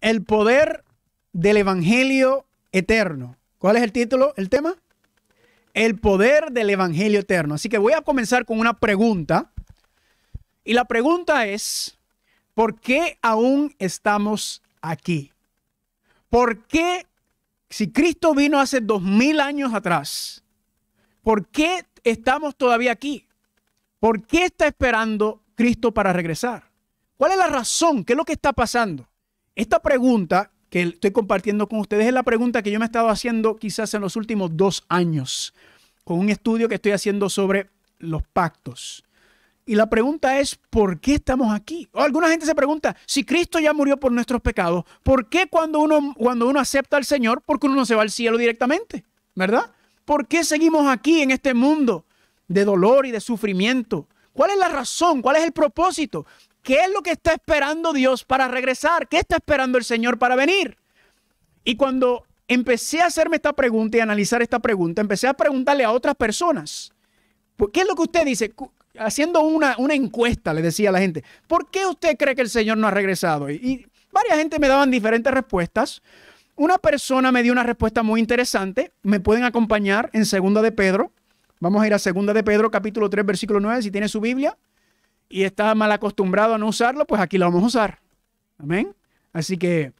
El poder del evangelio eterno. ¿Cuál es el título, el tema? El poder del evangelio eterno. Así que voy a comenzar con una pregunta. Y la pregunta es, ¿por qué aún estamos aquí? ¿Por qué, si Cristo vino hace 2000 años atrás, por qué estamos todavía aquí? ¿Por qué está esperando Cristo para regresar? ¿Cuál es la razón? ¿Qué es lo que está pasando? Esta pregunta que estoy compartiendo con ustedes es la pregunta que yo me he estado haciendo quizás en los últimos 2 años con un estudio que estoy haciendo sobre los pactos. Y la pregunta es, ¿por qué estamos aquí? O alguna gente se pregunta, si Cristo ya murió por nuestros pecados, ¿por qué cuando uno acepta al Señor, por qué uno no se va al cielo directamente? ¿Verdad? ¿Por qué seguimos aquí en este mundo de dolor y de sufrimiento? ¿Cuál es la razón? ¿Cuál es el propósito? ¿Qué es lo que está esperando Dios para regresar? ¿Qué está esperando el Señor para venir? Y cuando empecé a hacerme esta pregunta y a analizar esta pregunta, empecé a preguntarle a otras personas, ¿qué es lo que usted dice? Haciendo una encuesta, le decía a la gente, ¿por qué usted cree que el Señor no ha regresado? Y varias gente me daban diferentes respuestas. Una persona me dio una respuesta muy interesante. Me pueden acompañar en 2 de Pedro. Vamos a ir a 2 de Pedro, capítulo 3, versículo 9. Si tiene su Biblia y está mal acostumbrado a no usarlo, pues aquí lo vamos a usar. Amén. Así que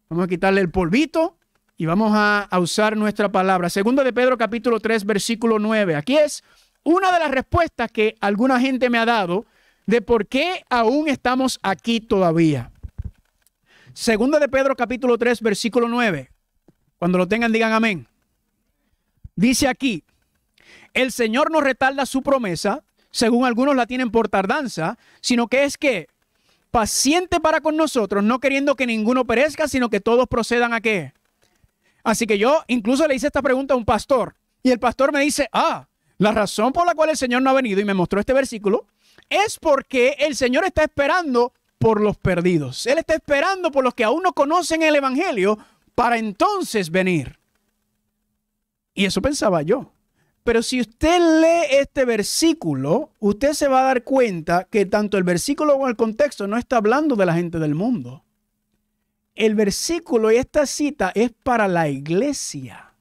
vamos a quitarle el polvito y vamos a usar nuestra palabra. 2 de Pedro, capítulo 3, versículo 9. Aquí es una de las respuestas que alguna gente me ha dado de por qué aún estamos aquí todavía. 2 de Pedro capítulo 3 versículo 9. Cuando lo tengan digan amén. Dice aquí, el Señor no retarda su promesa, según algunos la tienen por tardanza, sino que es que paciente para con nosotros, no queriendo que ninguno perezca, sino que todos procedan a qué. Así que yo incluso le hice esta pregunta a un pastor y el pastor me dice, la razón por la cual el Señor no ha venido y me mostró este versículo es porque el Señor está esperando por los perdidos. Él está esperando por los que aún no conocen el evangelio para entonces venir. Y eso pensaba yo. Pero si usted lee este versículo, usted se va a dar cuenta que tanto el versículo como el contexto no está hablando de la gente del mundo. El versículo y esta cita es para la iglesia.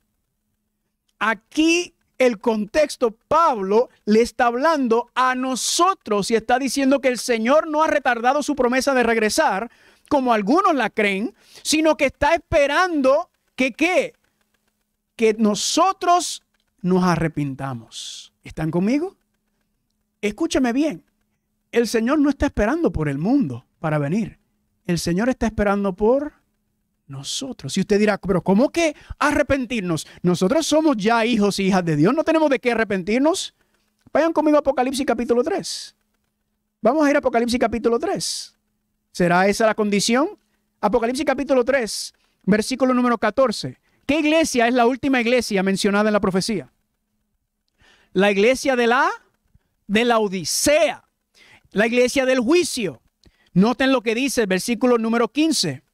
Aquí el contexto, Pablo le está hablando a nosotros y está diciendo que el Señor no ha retardado su promesa de regresar, como algunos la creen, sino que está esperando que nosotros nos arrepintamos. ¿Están conmigo? Escúchame bien. El Señor no está esperando por el mundo para venir. El Señor está esperando por nosotros. Y usted dirá, pero ¿cómo que arrepentirnos? Nosotros somos ya hijos y hijas de Dios. No tenemos de qué arrepentirnos. Vayan conmigo a Apocalipsis capítulo 3. Vamos a ir a Apocalipsis capítulo 3. ¿Será esa la condición? Apocalipsis capítulo 3, versículo número 14. ¿Qué iglesia es la última iglesia mencionada en la profecía? La iglesia de la Odisea. La iglesia del juicio. Noten lo que dice el versículo número 15.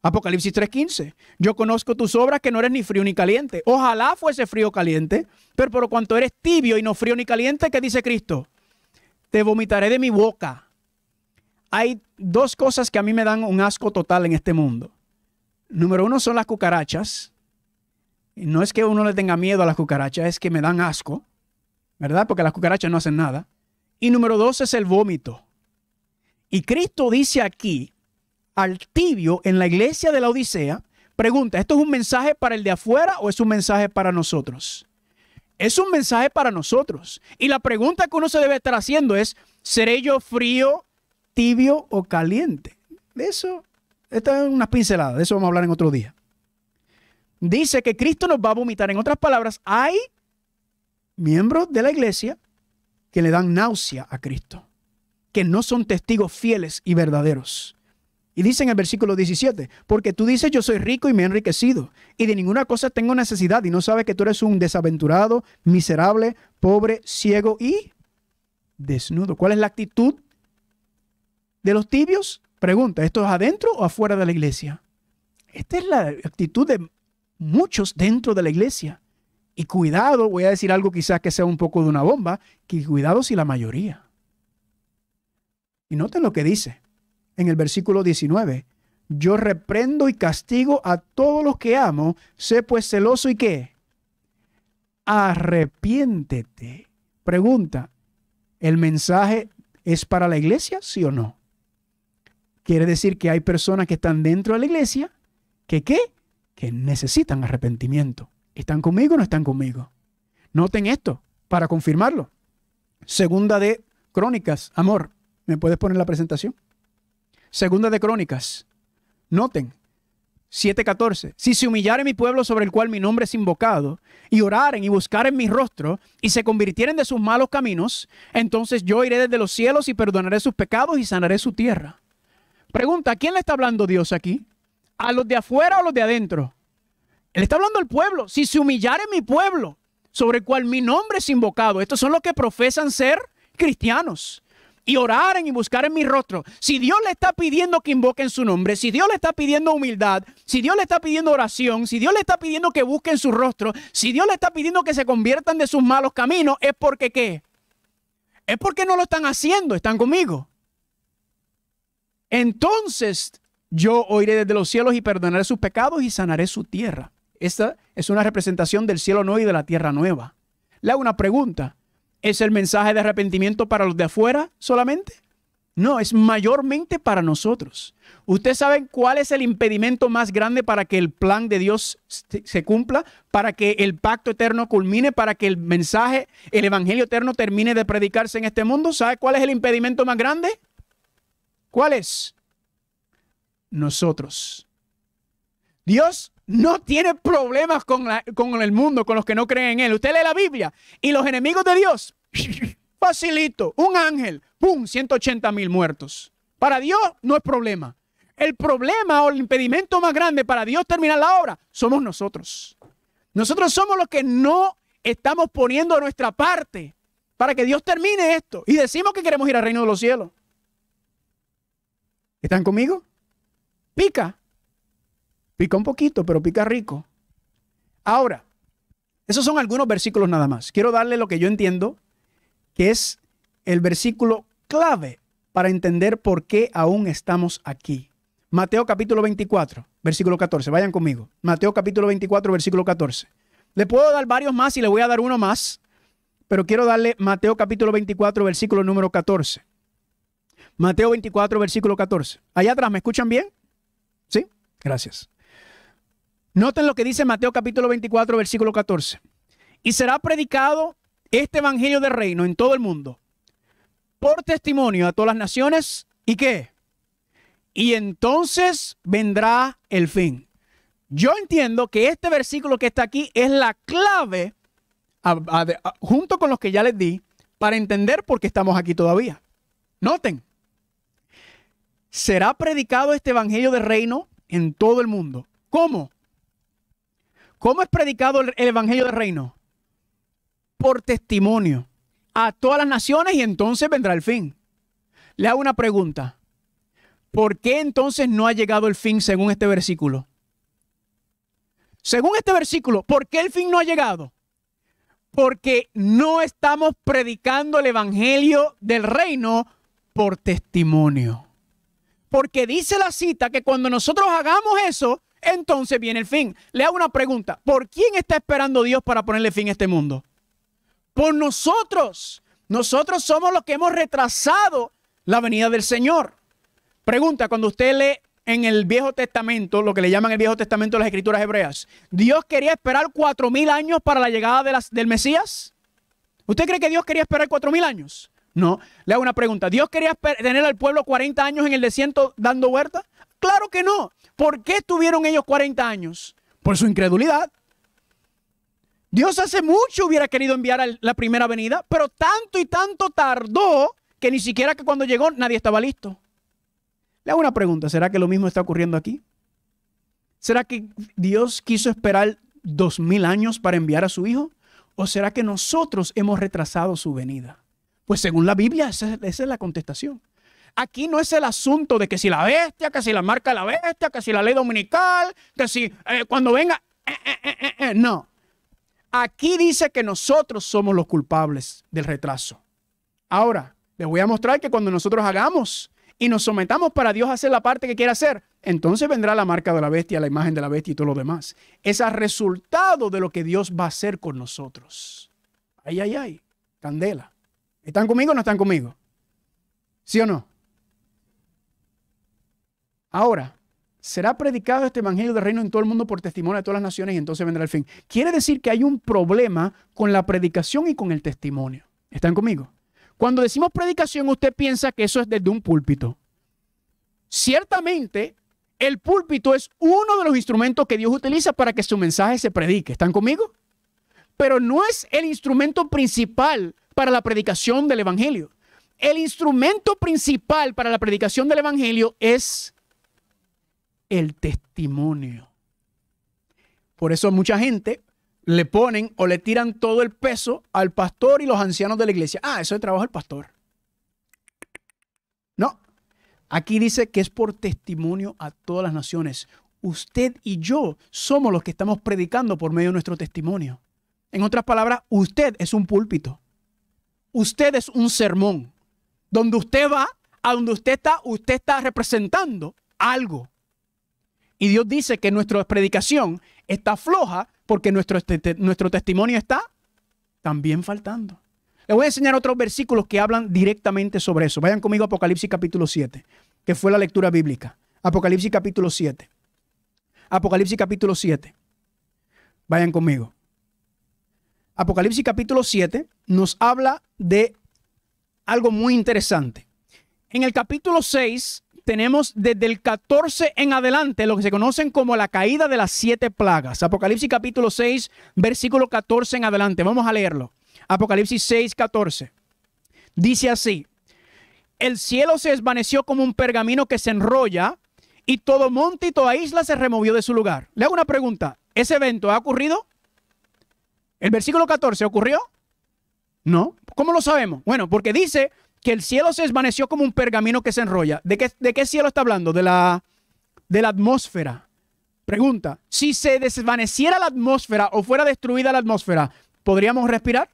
Apocalipsis 3:15. Yo conozco tus obras que no eres ni frío ni caliente. Ojalá fuese frío o caliente, pero por cuanto eres tibio y no frío ni caliente, ¿qué dice Cristo? Te vomitaré de mi boca. Hay 2 cosas que a mí me dan un asco total en este mundo. Número 1 son las cucarachas. Y no es que uno le tenga miedo a las cucarachas, es que me dan asco, ¿verdad? Porque las cucarachas no hacen nada. Y número 2 es el vómito. Y Cristo dice aquí al tibio en la iglesia de la Odisea, pregunta, ¿esto es un mensaje para el de afuera o es un mensaje para nosotros? Es un mensaje para nosotros. Y la pregunta que uno se debe estar haciendo es, ¿seré yo frío, tibio o caliente? De eso, esta es una pincelada, de eso vamos a hablar en otro día. Dice que Cristo nos va a vomitar. En otras palabras, hay miembros de la iglesia que le dan náusea a Cristo, que no son testigos fieles y verdaderos. Y dice en el versículo 17, porque tú dices yo soy rico y me he enriquecido y de ninguna cosa tengo necesidad y no sabes que tú eres un desaventurado, miserable, pobre, ciego y desnudo. ¿Cuál es la actitud de los tibios? Pregunta, ¿esto es adentro o afuera de la iglesia? Esta es la actitud de muchos dentro de la iglesia. Y cuidado, voy a decir algo quizás que sea un poco de una bomba, que cuidado si la mayoría. Y noten lo que dice en el versículo 19. yo reprendo y castigo a todos los que amo. Sé pues celoso y ¿qué? Arrepiéntete. Pregunta, ¿el mensaje es para la iglesia, sí o no? Quiere decir que hay personas que están dentro de la iglesia que ¿qué? Que necesitan arrepentimiento. ¿Están conmigo o no están conmigo? Noten esto para confirmarlo. Segunda de Crónicas. Amor, ¿me puedes poner la presentación? Segunda de Crónicas. Noten. 7:14. Si se humillare mi pueblo sobre el cual mi nombre es invocado, y oraren y buscaren mi rostro, y se convirtieren de sus malos caminos, entonces yo iré desde los cielos y perdonaré sus pecados y sanaré su tierra. Pregunta, ¿a quién le está hablando Dios aquí? ¿A los de afuera o a los de adentro? Él está hablando al pueblo. Si se humillare mi pueblo, sobre el cual mi nombre es invocado. Estos son los que profesan ser cristianos. Y oraren y buscaren mi rostro. Si Dios le está pidiendo que invoquen su nombre, si Dios le está pidiendo humildad, si Dios le está pidiendo oración, si Dios le está pidiendo que busquen su rostro, si Dios le está pidiendo que se conviertan de sus malos caminos, ¿es porque qué? Es porque no lo están haciendo. ¿Están conmigo? Entonces yo oiré desde los cielos y perdonaré sus pecados y sanaré su tierra. Esta es una representación del cielo nuevo y de la tierra nueva. Le hago una pregunta. ¿Es el mensaje de arrepentimiento para los de afuera solamente? No, es mayormente para nosotros. ¿Ustedes saben cuál es el impedimento más grande para que el plan de Dios se cumpla? Para que el pacto eterno culmine, para que el mensaje, el evangelio eterno termine de predicarse en este mundo. ¿Sabe cuál es el impedimento más grande? ¿Cuál es? Nosotros. Dios no tiene problemas con el mundo, con los que no creen en Él. Usted lee la Biblia y los enemigos de Dios, facilito, un ángel, ¡pum!, 180,000 muertos. Para Dios no es problema. El problema o el impedimento más grande para Dios terminar la obra somos nosotros. Nosotros somos los que no estamos poniendo nuestra parte para que Dios termine esto. Y decimos que queremos ir al reino de los cielos. ¿Están conmigo? Pica. Pica un poquito, pero pica rico. Ahora, esos son algunos versículos nada más. Quiero darle lo que yo entiendo que es el versículo clave para entender por qué aún estamos aquí. Mateo capítulo 24, versículo 14. Vayan conmigo. Mateo capítulo 24, versículo 14. Le puedo dar varios más y le voy a dar uno más, pero quiero darle Mateo capítulo 24, versículo número 14. Mateo 24, versículo 14. Allá atrás, ¿me escuchan bien? ¿Sí? Gracias. Noten lo que dice Mateo capítulo 24, versículo 14. Y será predicado este evangelio del reino en todo el mundo, por testimonio a todas las naciones. ¿Y qué? Y entonces vendrá el fin. Yo entiendo que este versículo que está aquí es la clave, junto con los que ya les di, para entender por qué estamos aquí todavía. Noten. Será predicado este evangelio del reino en todo el mundo. ¿Cómo? ¿Cómo es predicado el evangelio del reino? Por testimonio a todas las naciones y entonces vendrá el fin. Le hago una pregunta. ¿Por qué entonces no ha llegado el fin según este versículo? Según este versículo, ¿por qué el fin no ha llegado? Porque no estamos predicando el evangelio del reino por testimonio. Porque dice la cita que cuando nosotros hagamos eso, entonces viene el fin. Le hago una pregunta. ¿Por quién está esperando Dios para ponerle fin a este mundo? Por nosotros. Nosotros somos los que hemos retrasado la venida del Señor. Pregunta, cuando usted lee en el Viejo Testamento, lo que le llaman el Viejo Testamento de las Escrituras Hebreas, ¿Dios quería esperar 4,000 años para la llegada del Mesías? ¿Usted cree que Dios quería esperar 4,000 años? No. Le hago una pregunta. ¿Dios quería tener al pueblo 40 años en el desierto dando vuelta? Claro que no. ¿Por qué tuvieron ellos 40 años? Por su incredulidad. Dios hace mucho hubiera querido enviar la primera venida, pero tanto y tanto tardó que ni siquiera que cuando llegó nadie estaba listo. Le hago una pregunta. ¿Será que lo mismo está ocurriendo aquí? ¿Será que Dios quiso esperar 2,000 años para enviar a su Hijo? ¿O será que nosotros hemos retrasado su venida? Pues según la Biblia, esa es la contestación. Aquí no es el asunto de que si la bestia, que si la marca de la bestia, que si la ley dominical, que si cuando venga... No. Aquí dice que nosotros somos los culpables del retraso. Ahora, les voy a mostrar que cuando nosotros hagamos y nos sometamos para Dios hacer la parte que quiere hacer, entonces vendrá la marca de la bestia, la imagen de la bestia y todo lo demás. Es el resultado de lo que Dios va a hacer con nosotros. Ay, ay, ay, candela. ¿Están conmigo o no están conmigo? ¿Sí o no? Ahora, será predicado este evangelio del reino en todo el mundo por testimonio de todas las naciones y entonces vendrá el fin. Quiere decir que hay un problema con la predicación y con el testimonio. ¿Están conmigo? Cuando decimos predicación, usted piensa que eso es desde un púlpito. Ciertamente, el púlpito es uno de los instrumentos que Dios utiliza para que su mensaje se predique. ¿Están conmigo? Pero no es el instrumento principal para la predicación del evangelio. El instrumento principal para la predicación del evangelio es el testimonio. Por eso mucha gente le ponen o le tiran todo el peso al pastor y los ancianos de la iglesia. Ah, eso es trabajo del pastor. No, aquí dice que es por testimonio a todas las naciones. Usted y yo somos los que estamos predicando por medio de nuestro testimonio. En otras palabras, usted es un púlpito. Usted es un sermón. Donde usted va, a donde usted está representando algo. Y Dios dice que nuestra predicación está floja porque nuestro testimonio está también faltando. Les voy a enseñar otros versículos que hablan directamente sobre eso. Vayan conmigo a Apocalipsis capítulo 7, que fue la lectura bíblica. Apocalipsis capítulo 7. Apocalipsis capítulo 7. Vayan conmigo. Apocalipsis capítulo 7 nos habla de algo muy interesante. En el capítulo 6 tenemos desde el 14 en adelante lo que se conocen como la caída de las 7 plagas. Apocalipsis capítulo 6, versículo 14 en adelante. Vamos a leerlo. Apocalipsis 6, 14. Dice así: el cielo se desvaneció como un pergamino que se enrolla y todo monte y toda isla se removió de su lugar. Le hago una pregunta. ¿Ese evento ha ocurrido? ¿El versículo 14 ocurrió? No. ¿Cómo lo sabemos? Bueno, porque dice que el cielo se desvaneció como un pergamino que se enrolla. ¿De qué cielo está hablando? De la atmósfera. Pregunta, si se desvaneciera la atmósfera o fuera destruida la atmósfera, ¿podríamos respirar?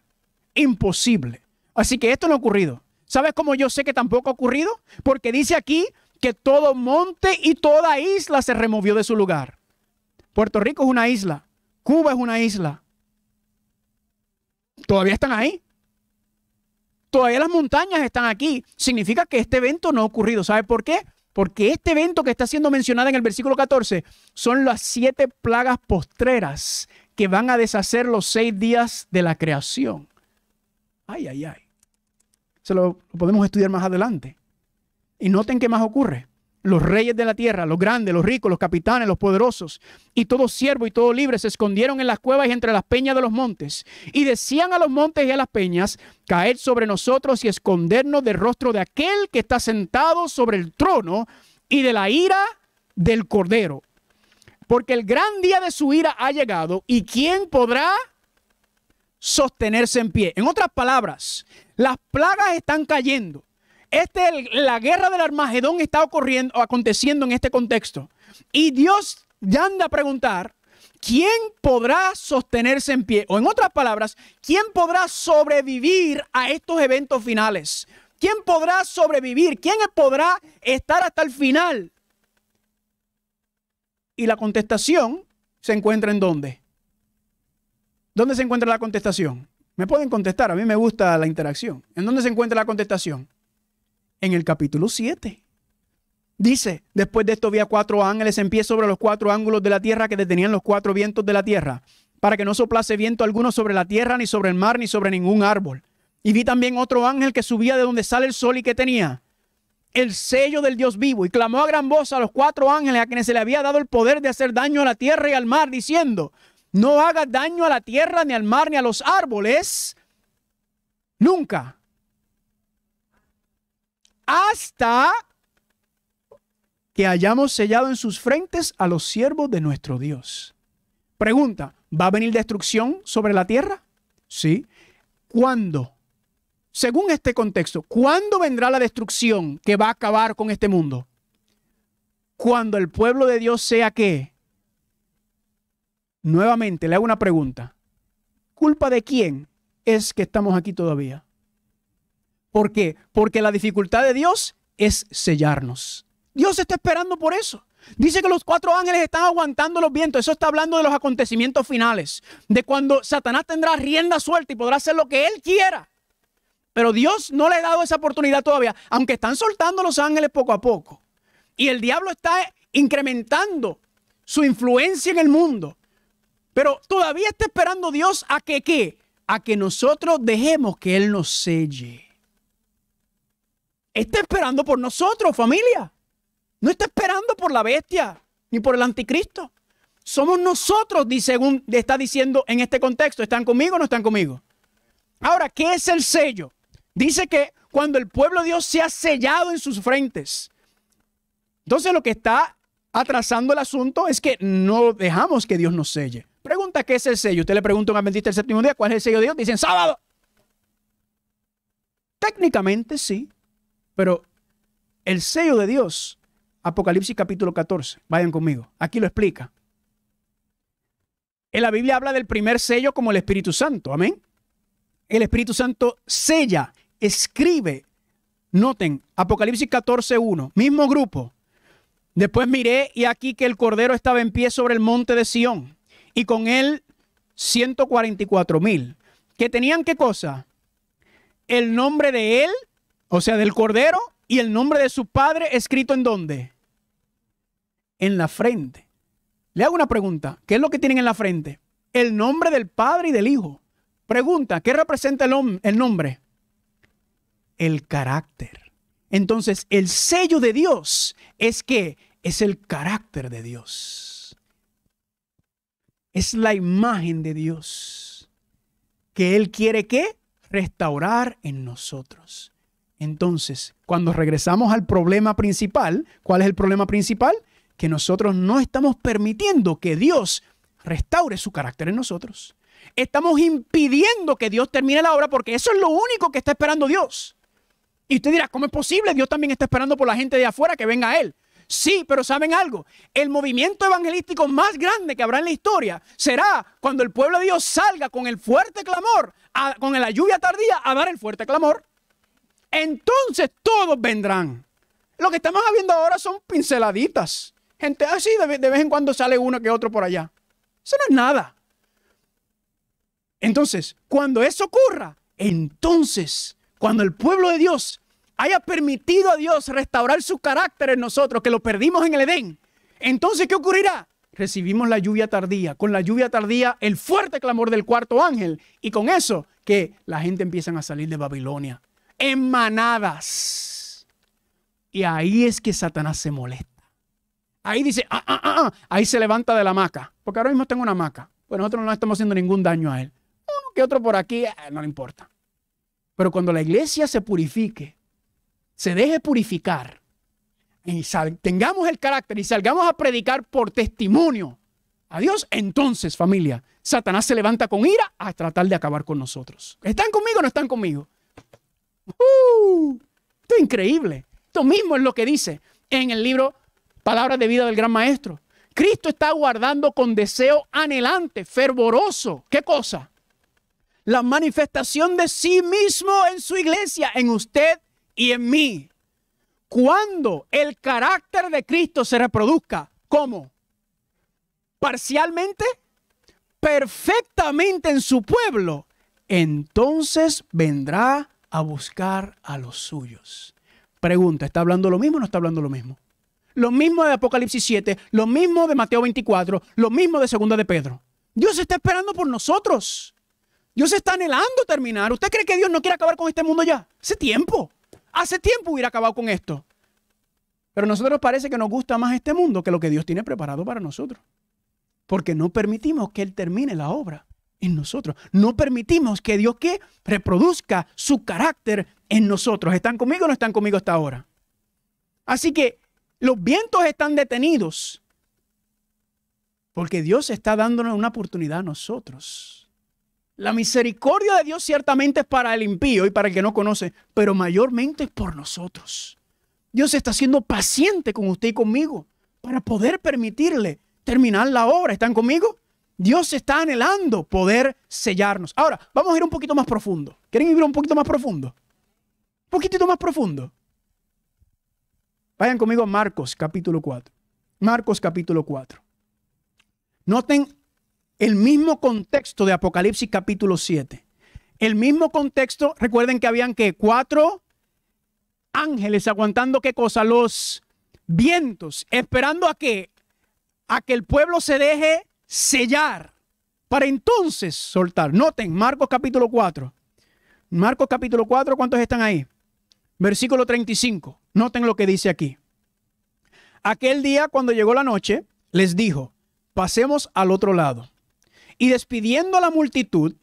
Imposible. Así que esto no ha ocurrido. ¿Sabes cómo yo sé que tampoco ha ocurrido? Porque dice aquí que todo monte y toda isla se removió de su lugar. Puerto Rico es una isla. Cuba es una isla. Todavía están ahí. Todavía las montañas están aquí. Significa que este evento no ha ocurrido. ¿Sabe por qué? Porque este evento que está siendo mencionado en el versículo 14 son las 7 plagas postreras que van a deshacer los 6 días de la creación. Ay, ay, ay. Eso lo podemos estudiar más adelante. Y noten qué más ocurre. Los reyes de la tierra, los grandes, los ricos, los capitanes, los poderosos, y todo siervo y todo libre se escondieron en las cuevas y entre las peñas de los montes. Y decían a los montes y a las peñas: caed sobre nosotros y escondernos del rostro de aquel que está sentado sobre el trono y de la ira del Cordero. Porque el gran día de su ira ha llegado, y ¿quién podrá sostenerse en pie? En otras palabras, las plagas están cayendo. La guerra del Armagedón está aconteciendo en este contexto. Y Dios ya anda a preguntar: ¿quién podrá sostenerse en pie? O en otras palabras, ¿quién podrá sobrevivir a estos eventos finales? ¿Quién podrá sobrevivir? ¿Quién podrá estar hasta el final? Y la contestación se encuentra ¿en dónde? ¿Dónde se encuentra la contestación? Me pueden contestar, a mí me gusta la interacción. ¿En dónde se encuentra la contestación? En el capítulo 7. Dice: después de esto vi a 4 ángeles en pie sobre los 4 ángulos de la tierra que detenían los 4 vientos de la tierra, para que no soplase viento alguno sobre la tierra, ni sobre el mar, ni sobre ningún árbol. Y vi también otro ángel que subía de donde sale el sol y que tenía el sello del Dios vivo, y clamó a gran voz a los 4 ángeles a quienes se le había dado el poder de hacer daño a la tierra y al mar, diciendo: no hagas daño a la tierra, ni al mar, ni a los árboles, nunca, hasta que hayamos sellado en sus frentes a los siervos de nuestro Dios. Pregunta: ¿va a venir destrucción sobre la tierra? Sí. ¿Cuándo? Según este contexto, ¿cuándo vendrá la destrucción que va a acabar con este mundo? Cuando el pueblo de Dios sea ¿qué? Nuevamente le hago una pregunta. ¿Culpa de quién es que estamos aquí todavía? ¿Por qué? ¿Porque la dificultad de Dios? es sellarnos. Dios está esperando por eso. Dice que los 4 ángeles están aguantando los vientos. Eso está hablando de los acontecimientos finales, de cuando Satanás tendrá rienda suelta y podrá hacer lo que él quiera. Pero Dios no le ha dado esa oportunidad todavía, aunque están soltando los ángeles poco a poco. Y el diablo está incrementando su influencia en el mundo. Pero todavía está esperando Dios a que ¿qué? A que nosotros dejemos que Él nos selle. Está esperando por nosotros, familia. No está esperando por la bestia ni por el anticristo. Somos nosotros, según está diciendo en este contexto. ¿Están conmigo o no están conmigo? Ahora, ¿qué es el sello? Dice que cuando el pueblo de Dios se ha sellado en sus frentes. Entonces lo que está atrasando el asunto es que no dejamos que Dios nos selle. Pregunta, ¿qué es el sello? Usted le pregunta a un adventista del séptimo día, ¿cuál es el sello de Dios? Dicen, sábado. Técnicamente sí, pero el sello de Dios, Apocalipsis capítulo 14, vayan conmigo, aquí lo explica. En la Biblia habla del primer sello como el Espíritu Santo, amén. El Espíritu Santo sella, escribe. Noten, Apocalipsis 14:1, mismo grupo. Después miré y aquí que el Cordero estaba en pie sobre el monte de Sión y con él 144,000. ¿Que tenían qué cosa? El nombre de él, o sea, del Cordero, y el nombre de su Padre escrito ¿en dónde? En la frente. Le hago una pregunta. ¿Qué es lo que tienen en la frente? El nombre del Padre y del Hijo. Pregunta, ¿qué representa el nombre? El carácter. Entonces, el sello de Dios es que es el carácter de Dios. Es la imagen de Dios que Él quiere ¿qué? Restaurar en nosotros. Entonces, cuando regresamos al problema principal, ¿cuál es el problema principal? Que nosotros no estamos permitiendo que Dios restaure su carácter en nosotros. Estamos impidiendo que Dios termine la obra porque eso es lo único que está esperando Dios. Y usted dirá, ¿cómo es posible? Dios también está esperando por la gente de afuera que venga a Él. Sí, pero ¿saben algo? El movimiento evangelístico más grande que habrá en la historia será cuando el pueblo de Dios salga con el fuerte clamor, con la lluvia tardía, a dar el fuerte clamor. Entonces todos vendrán. Lo que estamos viendo ahora son pinceladitas. Gente así, de vez en cuando sale uno que otro por allá. Eso no es nada. Entonces, cuando eso ocurra, entonces, cuando el pueblo de Dios haya permitido a Dios restaurar su carácter en nosotros, que lo perdimos en el Edén, entonces, ¿qué ocurrirá? Recibimos la lluvia tardía. Con la lluvia tardía, el fuerte clamor del cuarto ángel. Y con eso, que la gente empieza a salir de Babilonia en manadas. Y ahí es que Satanás se molesta. Ahí dice, ahí se levanta de la hamaca. Porque ahora mismo tengo una hamaca. Pues nosotros no estamos haciendo ningún daño a él. Uno que otro por aquí, no le importa. Pero cuando la iglesia se purifique, se deje purificar, y tengamos el carácter y salgamos a predicar por testimonio a Dios, entonces, familia, Satanás se levanta con ira a tratar de acabar con nosotros. ¿Están conmigo o no están conmigo? Esto es increíble. Esto mismo es lo que dice en el libro Palabras de Vida del Gran Maestro. Cristo está guardando con deseo anhelante, fervoroso. ¿Qué cosa? La manifestación de sí mismo en su iglesia, en usted y en mí. Cuando el carácter de Cristo se reproduzca, ¿cómo? Parcialmente, perfectamente en su pueblo, entonces vendrá a buscar a los suyos. Pregunta, ¿está hablando lo mismo o no está hablando lo mismo? Lo mismo de Apocalipsis 7, lo mismo de Mateo 24, lo mismo de Segunda de Pedro. Dios está esperando por nosotros. Dios está anhelando terminar. ¿Usted cree que Dios no quiere acabar con este mundo ya? Hace tiempo hubiera acabado con esto. Pero a nosotros parece que nos gusta más este mundo que lo que Dios tiene preparado para nosotros. Porque no permitimos que Él termine la obra en nosotros. No permitimos que Dios que reproduzca su carácter en nosotros. ¿Están conmigo o no están conmigo hasta ahora? Así que los vientos están detenidos porque Dios está dándonos una oportunidad a nosotros. La misericordia de Dios ciertamente es para el impío y para el que no conoce, pero mayormente es por nosotros. Dios está siendo paciente con usted y conmigo para poder permitirle terminar la obra. ¿Están conmigo? Dios está anhelando poder sellarnos. Ahora, vamos a ir un poquito más profundo. ¿Quieren ir un poquito más profundo? Un poquitito más profundo. Vayan conmigo a Marcos capítulo 4. Marcos capítulo 4. Noten el mismo contexto de Apocalipsis capítulo 7. El mismo contexto, recuerden que habían que 4 ángeles aguantando qué cosa, los vientos, esperando a que el pueblo se deje sellar para entonces soltar. Noten, Marcos capítulo 4. Marcos capítulo 4, ¿cuántos están ahí? Versículo 35. Noten lo que dice aquí. Aquel día, cuando llegó la noche, les dijo, pasemos al otro lado. Y despidiendo a la multitud,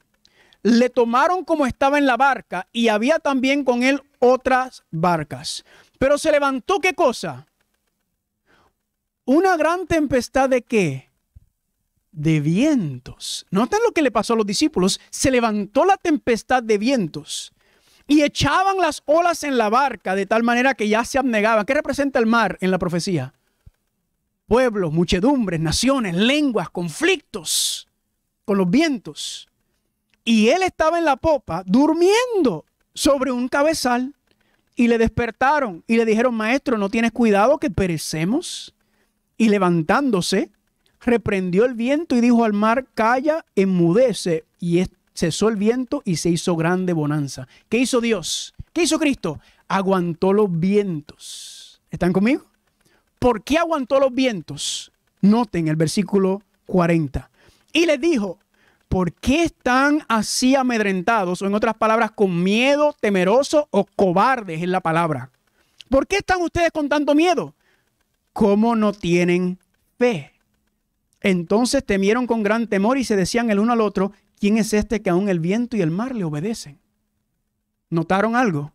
le tomaron como estaba en la barca y había también con él otras barcas. Pero se levantó, ¿qué cosa? Una gran tempestad ¿de qué? De vientos. Noten lo que le pasó a los discípulos. Se levantó la tempestad de vientos y echaban las olas en la barca de tal manera que ya se abnegaban. ¿Qué representa el mar en la profecía? Pueblos, muchedumbres, naciones, lenguas, conflictos con los vientos. Y él estaba en la popa durmiendo sobre un cabezal y le despertaron y le dijeron, maestro, ¿no tienes cuidado que perecemos? Y levantándose, reprendió el viento y dijo al mar, calla, enmudece. Y cesó el viento y se hizo grande bonanza. ¿Qué hizo Dios? ¿Qué hizo Cristo? Aguantó los vientos. ¿Están conmigo? ¿Por qué aguantó los vientos? Noten el versículo 40. Y les dijo, ¿por qué están así amedrentados? O en otras palabras, con miedo, temerosos o cobardes es la palabra. ¿Por qué están ustedes con tanto miedo? ¿Cómo no tienen fe? Entonces temieron con gran temor y se decían el uno al otro, ¿quién es este que aún el viento y el mar le obedecen? ¿Notaron algo?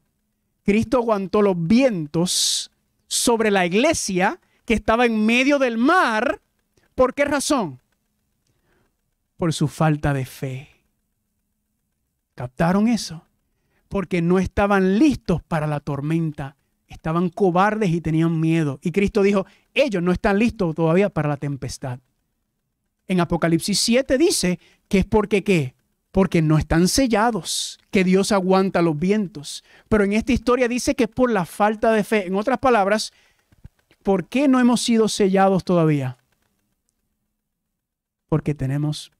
Cristo aguantó los vientos sobre la iglesia que estaba en medio del mar. ¿Por qué razón? Por su falta de fe. ¿Captaron eso? Porque no estaban listos para la tormenta. Estaban cobardes y tenían miedo. Y Cristo dijo, ellos no están listos todavía para la tempestad. En Apocalipsis 7 dice que es porque ¿qué? Porque no están sellados, que Dios aguanta los vientos. Pero en esta historia dice que es por la falta de fe. En otras palabras, ¿por qué no hemos sido sellados todavía? Porque tenemos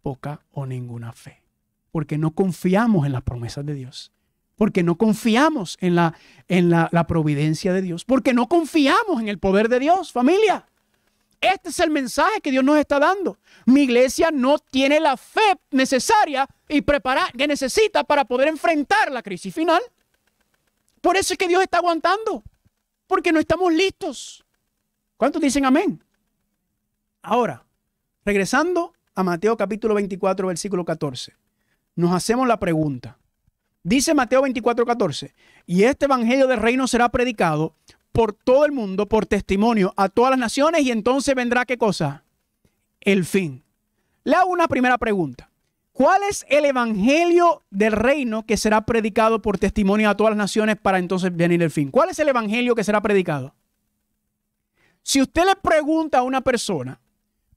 poca o ninguna fe. Porque no confiamos en las promesas de Dios. Porque no confiamos en la providencia de Dios. Porque no confiamos en el poder de Dios, familia. Este es el mensaje que Dios nos está dando. Mi iglesia no tiene la fe necesaria y preparada que necesita para poder enfrentar la crisis final. Por eso es que Dios está aguantando. Porque no estamos listos. ¿Cuántos dicen amén? Ahora, regresando a Mateo capítulo 24, versículo 14. Nos hacemos la pregunta. Dice Mateo 24, 14. Y este evangelio del reino será predicado por todo el mundo, por testimonio a todas las naciones, y entonces vendrá ¿qué cosa? El fin. Le hago una primera pregunta. ¿Cuál es el evangelio del reino que será predicado por testimonio a todas las naciones para entonces venir el fin? ¿Cuál es el evangelio que será predicado? Si usted le pregunta a una persona,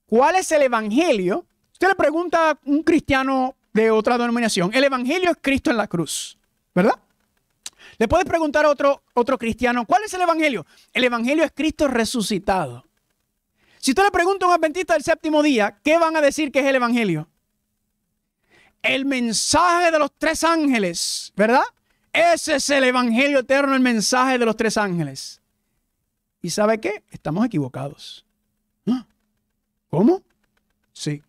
¿cuál es el evangelio? Usted le pregunta a un cristiano de otra denominación, el evangelio es Cristo en la cruz, ¿verdad? Le puedes preguntar a otro cristiano, ¿cuál es el evangelio? El evangelio es Cristo resucitado. Si usted le pregunta a un adventista del séptimo día, ¿qué van a decir que es el evangelio? El mensaje de los 3 ángeles, ¿verdad? Ese es el evangelio eterno, el mensaje de los 3 ángeles. ¿Y sabe qué? Estamos equivocados. ¿Cómo? Sí.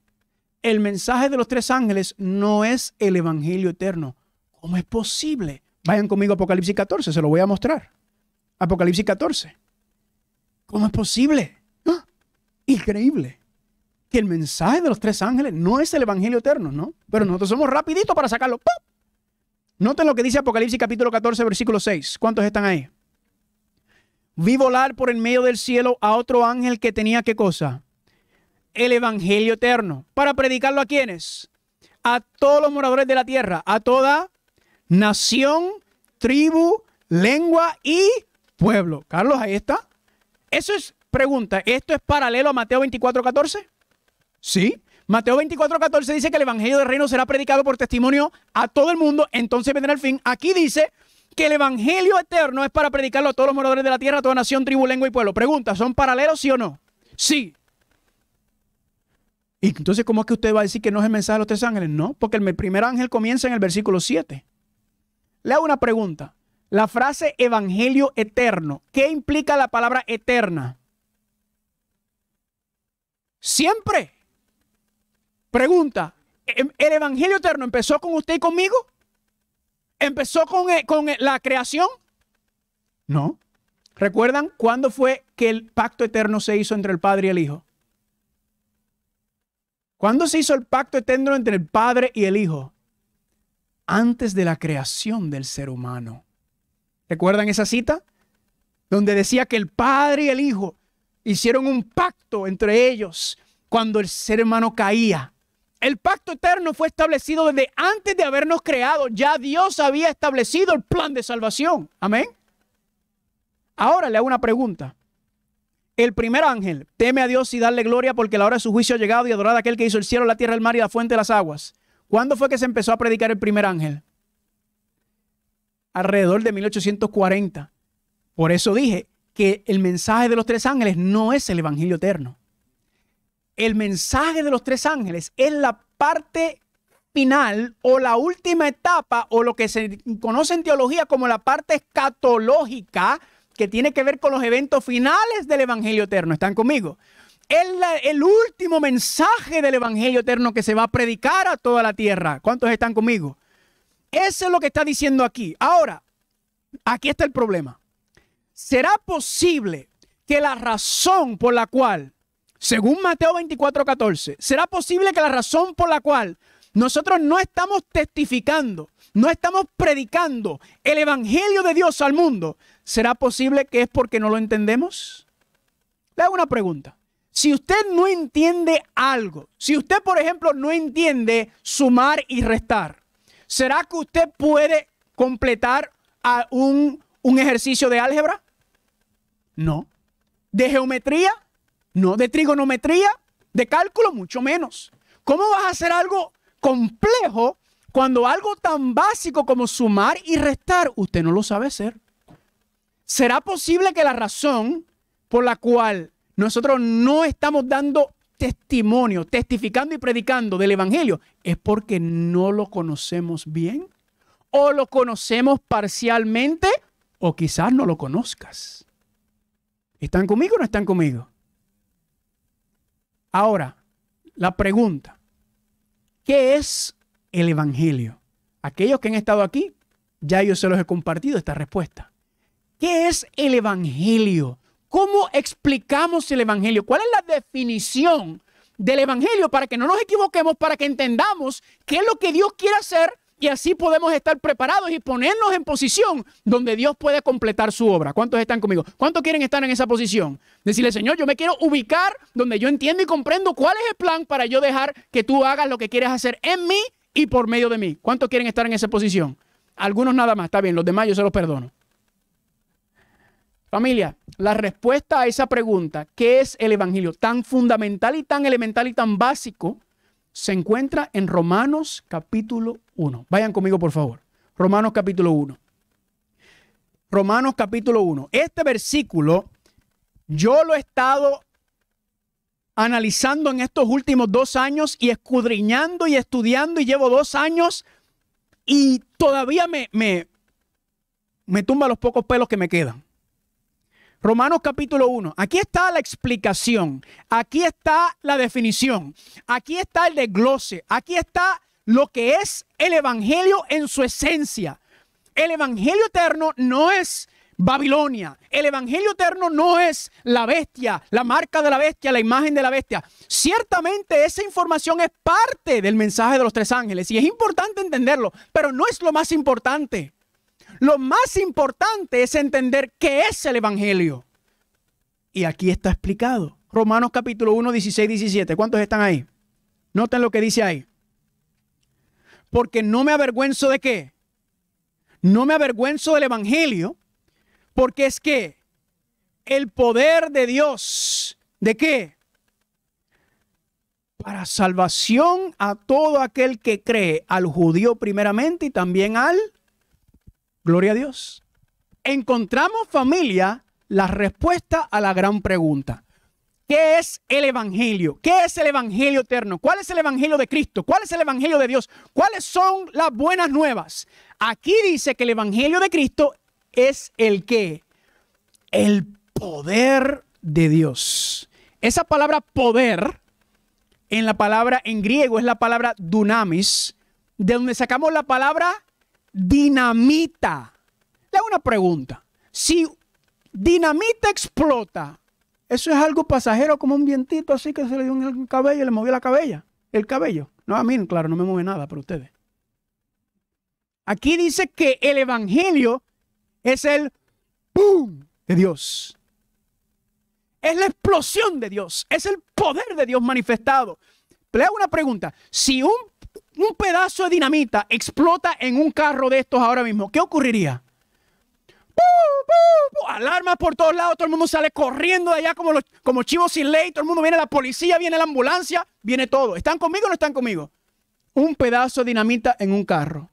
El mensaje de los 3 ángeles no es el evangelio eterno. ¿Cómo es posible? Vayan conmigo a Apocalipsis 14, se lo voy a mostrar. Apocalipsis 14. ¿Cómo es posible? Increíble. Que el mensaje de los 3 ángeles no es el evangelio eterno, ¿no? Pero nosotros somos rapiditos para sacarlo. ¡Pum! Noten lo que dice Apocalipsis capítulo 14, versículo 6. ¿Cuántos están ahí? Vi volar por en medio del cielo a otro ángel que tenía ¿qué cosa? El evangelio eterno. ¿Para predicarlo a quiénes? A todos los moradores de la tierra, a toda nación, tribu, lengua y pueblo. Carlos, ahí está. Eso es, pregunta, ¿esto es paralelo a Mateo 24, 14? Sí. Mateo 24, 14 dice que el evangelio del reino será predicado por testimonio a todo el mundo, entonces vendrá el fin. Aquí dice que el evangelio eterno es para predicarlo a todos los moradores de la tierra, a toda nación, tribu, lengua y pueblo. Pregunta, ¿son paralelos, sí o no? Sí. Y entonces, ¿cómo es que usted va a decir que no es el mensaje de los tres ángeles? No, porque el primer ángel comienza en el versículo 7. Le hago una pregunta. La frase evangelio eterno, ¿qué implica la palabra eterna? Siempre. Pregunta, ¿el evangelio eterno empezó con usted y conmigo? ¿Empezó con la creación? No. ¿Recuerdan cuándo fue que el pacto eterno se hizo entre el Padre y el Hijo? ¿Cuándo se hizo el pacto eterno entre el Padre y el Hijo? Antes de la creación del ser humano. ¿Recuerdan esa cita? Donde decía que el Padre y el Hijo hicieron un pacto entre ellos cuando el ser humano caía. El pacto eterno fue establecido desde antes de habernos creado. Ya Dios había establecido el plan de salvación. Amén. Ahora le hago una pregunta. El primer ángel teme a Dios y darle gloria porque la hora de su juicio ha llegado y adorar a aquel que hizo el cielo, la tierra, el mar y la fuente de las aguas. ¿Cuándo fue que se empezó a predicar el primer ángel? Alrededor de 1840. Por eso dije que el mensaje de los tres ángeles no es el evangelio eterno. El mensaje de los tres ángeles es la parte final o la última etapa o lo que se conoce en teología como la parte escatológica que tiene que ver con los eventos finales del evangelio eterno. ¿Están conmigo? Es el último mensaje del evangelio eterno que se va a predicar a toda la tierra. ¿Cuántos están conmigo? Eso es lo que está diciendo aquí. Ahora, aquí está el problema. ¿Será posible que la razón por la cual, según Mateo 24:14, será posible que la razón por la cual nosotros no estamos testificando, no estamos predicando el evangelio de Dios al mundo, será posible que es porque no lo entendemos? Le hago una pregunta. Si usted no entiende algo, si usted, por ejemplo, no entiende sumar y restar, ¿será que usted puede completar un ejercicio de álgebra? No. ¿De geometría? No. ¿De trigonometría? ¿De cálculo? Mucho menos. ¿Cómo vas a hacer algo complejo cuando algo tan básico como sumar y restar usted no lo sabe hacer? ¿Será posible que la razón por la cual nosotros no estamos dando testimonio, testificando y predicando del evangelio es porque no lo conocemos bien? ¿O lo conocemos parcialmente? ¿O quizás no lo conozcas? ¿Están conmigo o no están conmigo? Ahora, la pregunta, ¿qué es el evangelio? Aquellos que han estado aquí, ya yo se los he compartido esta respuesta. ¿Qué es el evangelio? ¿Cómo explicamos el evangelio? ¿Cuál es la definición del evangelio para que no nos equivoquemos, para que entendamos qué es lo que Dios quiere hacer y así podemos estar preparados y ponernos en posición donde Dios puede completar su obra? ¿Cuántos están conmigo? ¿Cuántos quieren estar en esa posición? Decirle, Señor, yo me quiero ubicar donde yo entiendo y comprendo cuál es el plan para yo dejar que tú hagas lo que quieres hacer en mí y por medio de mí. ¿Cuántos quieren estar en esa posición? Algunos nada más, está bien, los demás yo se los perdono. Familia, la respuesta a esa pregunta, ¿qué es el evangelio? Tan fundamental y tan elemental y tan básico, se encuentra en Romanos capítulo 1. Vayan conmigo, por favor. Romanos capítulo 1. Romanos capítulo 1. Este versículo yo lo he estado analizando en estos últimos 2 años y escudriñando y estudiando y llevo 2 años y todavía me tumba los pocos pelos que me quedan. Romanos capítulo 1. Aquí está la explicación. Aquí está la definición. Aquí está el desglose. Aquí está lo que es el evangelio en su esencia. El evangelio eterno no es Babilonia. El evangelio eterno no es la bestia, la marca de la bestia, la imagen de la bestia. Ciertamente esa información es parte del mensaje de los 3 ángeles y es importante entenderlo, pero no es lo más importante. Lo más importante es entender qué es el evangelio. Y aquí está explicado. Romanos capítulo 1, 16, 17. ¿Cuántos están ahí? Noten lo que dice ahí. Porque no me avergüenzo de qué. No me avergüenzo del evangelio. Porque es que el poder de Dios, ¿de qué? Para salvación a todo aquel que cree, al judío primeramente y también al Gloria a Dios. Encontramos, familia, la respuesta a la gran pregunta. ¿Qué es el evangelio? ¿Qué es el evangelio eterno? ¿Cuál es el evangelio de Cristo? ¿Cuál es el evangelio de Dios? ¿Cuáles son las buenas nuevas? Aquí dice que el evangelio de Cristo es el ¿qué? El poder de Dios. Esa palabra poder, en griego es la palabra dunamis, de donde sacamos la palabra dinamita. Le hago una pregunta. Si dinamita explota, ¿eso es algo pasajero como un vientito así que se le dio en el cabello y le movió el cabello? No, a mí, claro, no me mueve nada, pero ustedes. Aquí dice que el evangelio es el ¡pum! De Dios. Es la explosión de Dios. Es el poder de Dios manifestado. Le hago una pregunta. Si un pedazo de dinamita explota en un carro de estos ahora mismo, ¿qué ocurriría? Alarmas por todos lados, todo el mundo sale corriendo de allá como chivos sin ley, todo el mundo viene, la policía, viene la ambulancia, viene todo. ¿Están conmigo o no están conmigo? Un pedazo de dinamita en un carro.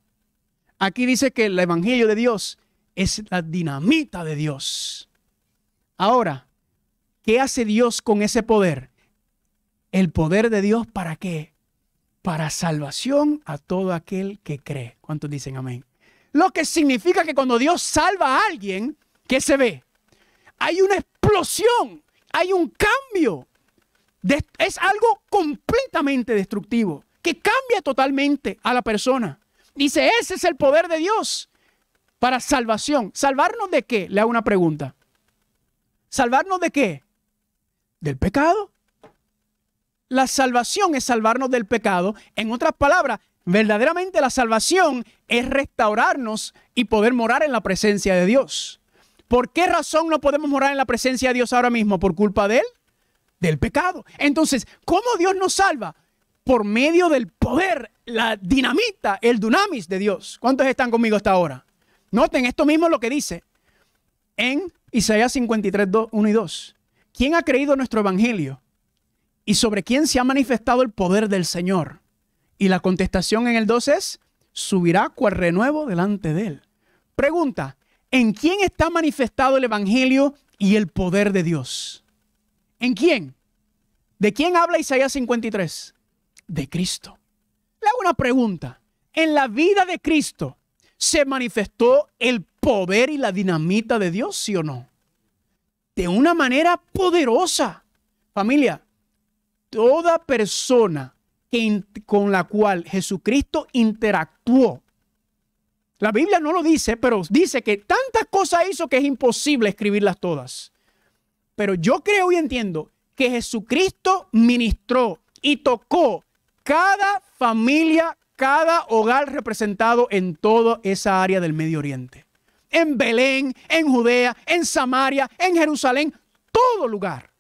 Aquí dice que el evangelio de Dios es la dinamita de Dios. Ahora, ¿qué hace Dios con ese poder? El poder de Dios, ¿para qué? Para salvación a todo aquel que cree. ¿Cuántos dicen amén? Lo que significa que cuando Dios salva a alguien, ¿qué se ve? Hay una explosión, hay un cambio. Es algo completamente destructivo, que cambia totalmente a la persona. Dice, ese es el poder de Dios para salvación. ¿Salvarnos de qué? Le hago una pregunta. ¿Salvarnos de qué? ¿Del pecado? La salvación es salvarnos del pecado. En otras palabras, verdaderamente la salvación es restaurarnos y poder morar en la presencia de Dios. ¿Por qué razón no podemos morar en la presencia de Dios ahora mismo? ¿Por culpa de él? Del pecado. Entonces, ¿cómo Dios nos salva? Por medio del poder, la dinamita, el dunamis de Dios. ¿Cuántos están conmigo hasta ahora? Noten, esto mismo es lo que dice en Isaías 53, 1 y 2. ¿Quién ha creído nuestro evangelio? ¿Y sobre quién se ha manifestado el poder del Señor? Y la contestación en el 2 es, subirá cual renuevo delante de él. Pregunta, ¿en quién está manifestado el evangelio y el poder de Dios? ¿En quién? ¿De quién habla Isaías 53? De Cristo. Le hago una pregunta. ¿En la vida de Cristo se manifestó el poder y la dinamita de Dios, sí o no? De una manera poderosa. Familia, toda persona con la cual Jesucristo interactuó, la Biblia no lo dice, pero dice que tantas cosas hizo que es imposible escribirlas todas. Pero yo creo y entiendo que Jesucristo ministró y tocó cada familia, cada hogar representado en toda esa área del Medio Oriente. En Belén, en Judea, en Samaria, en Jerusalén, todo lugar.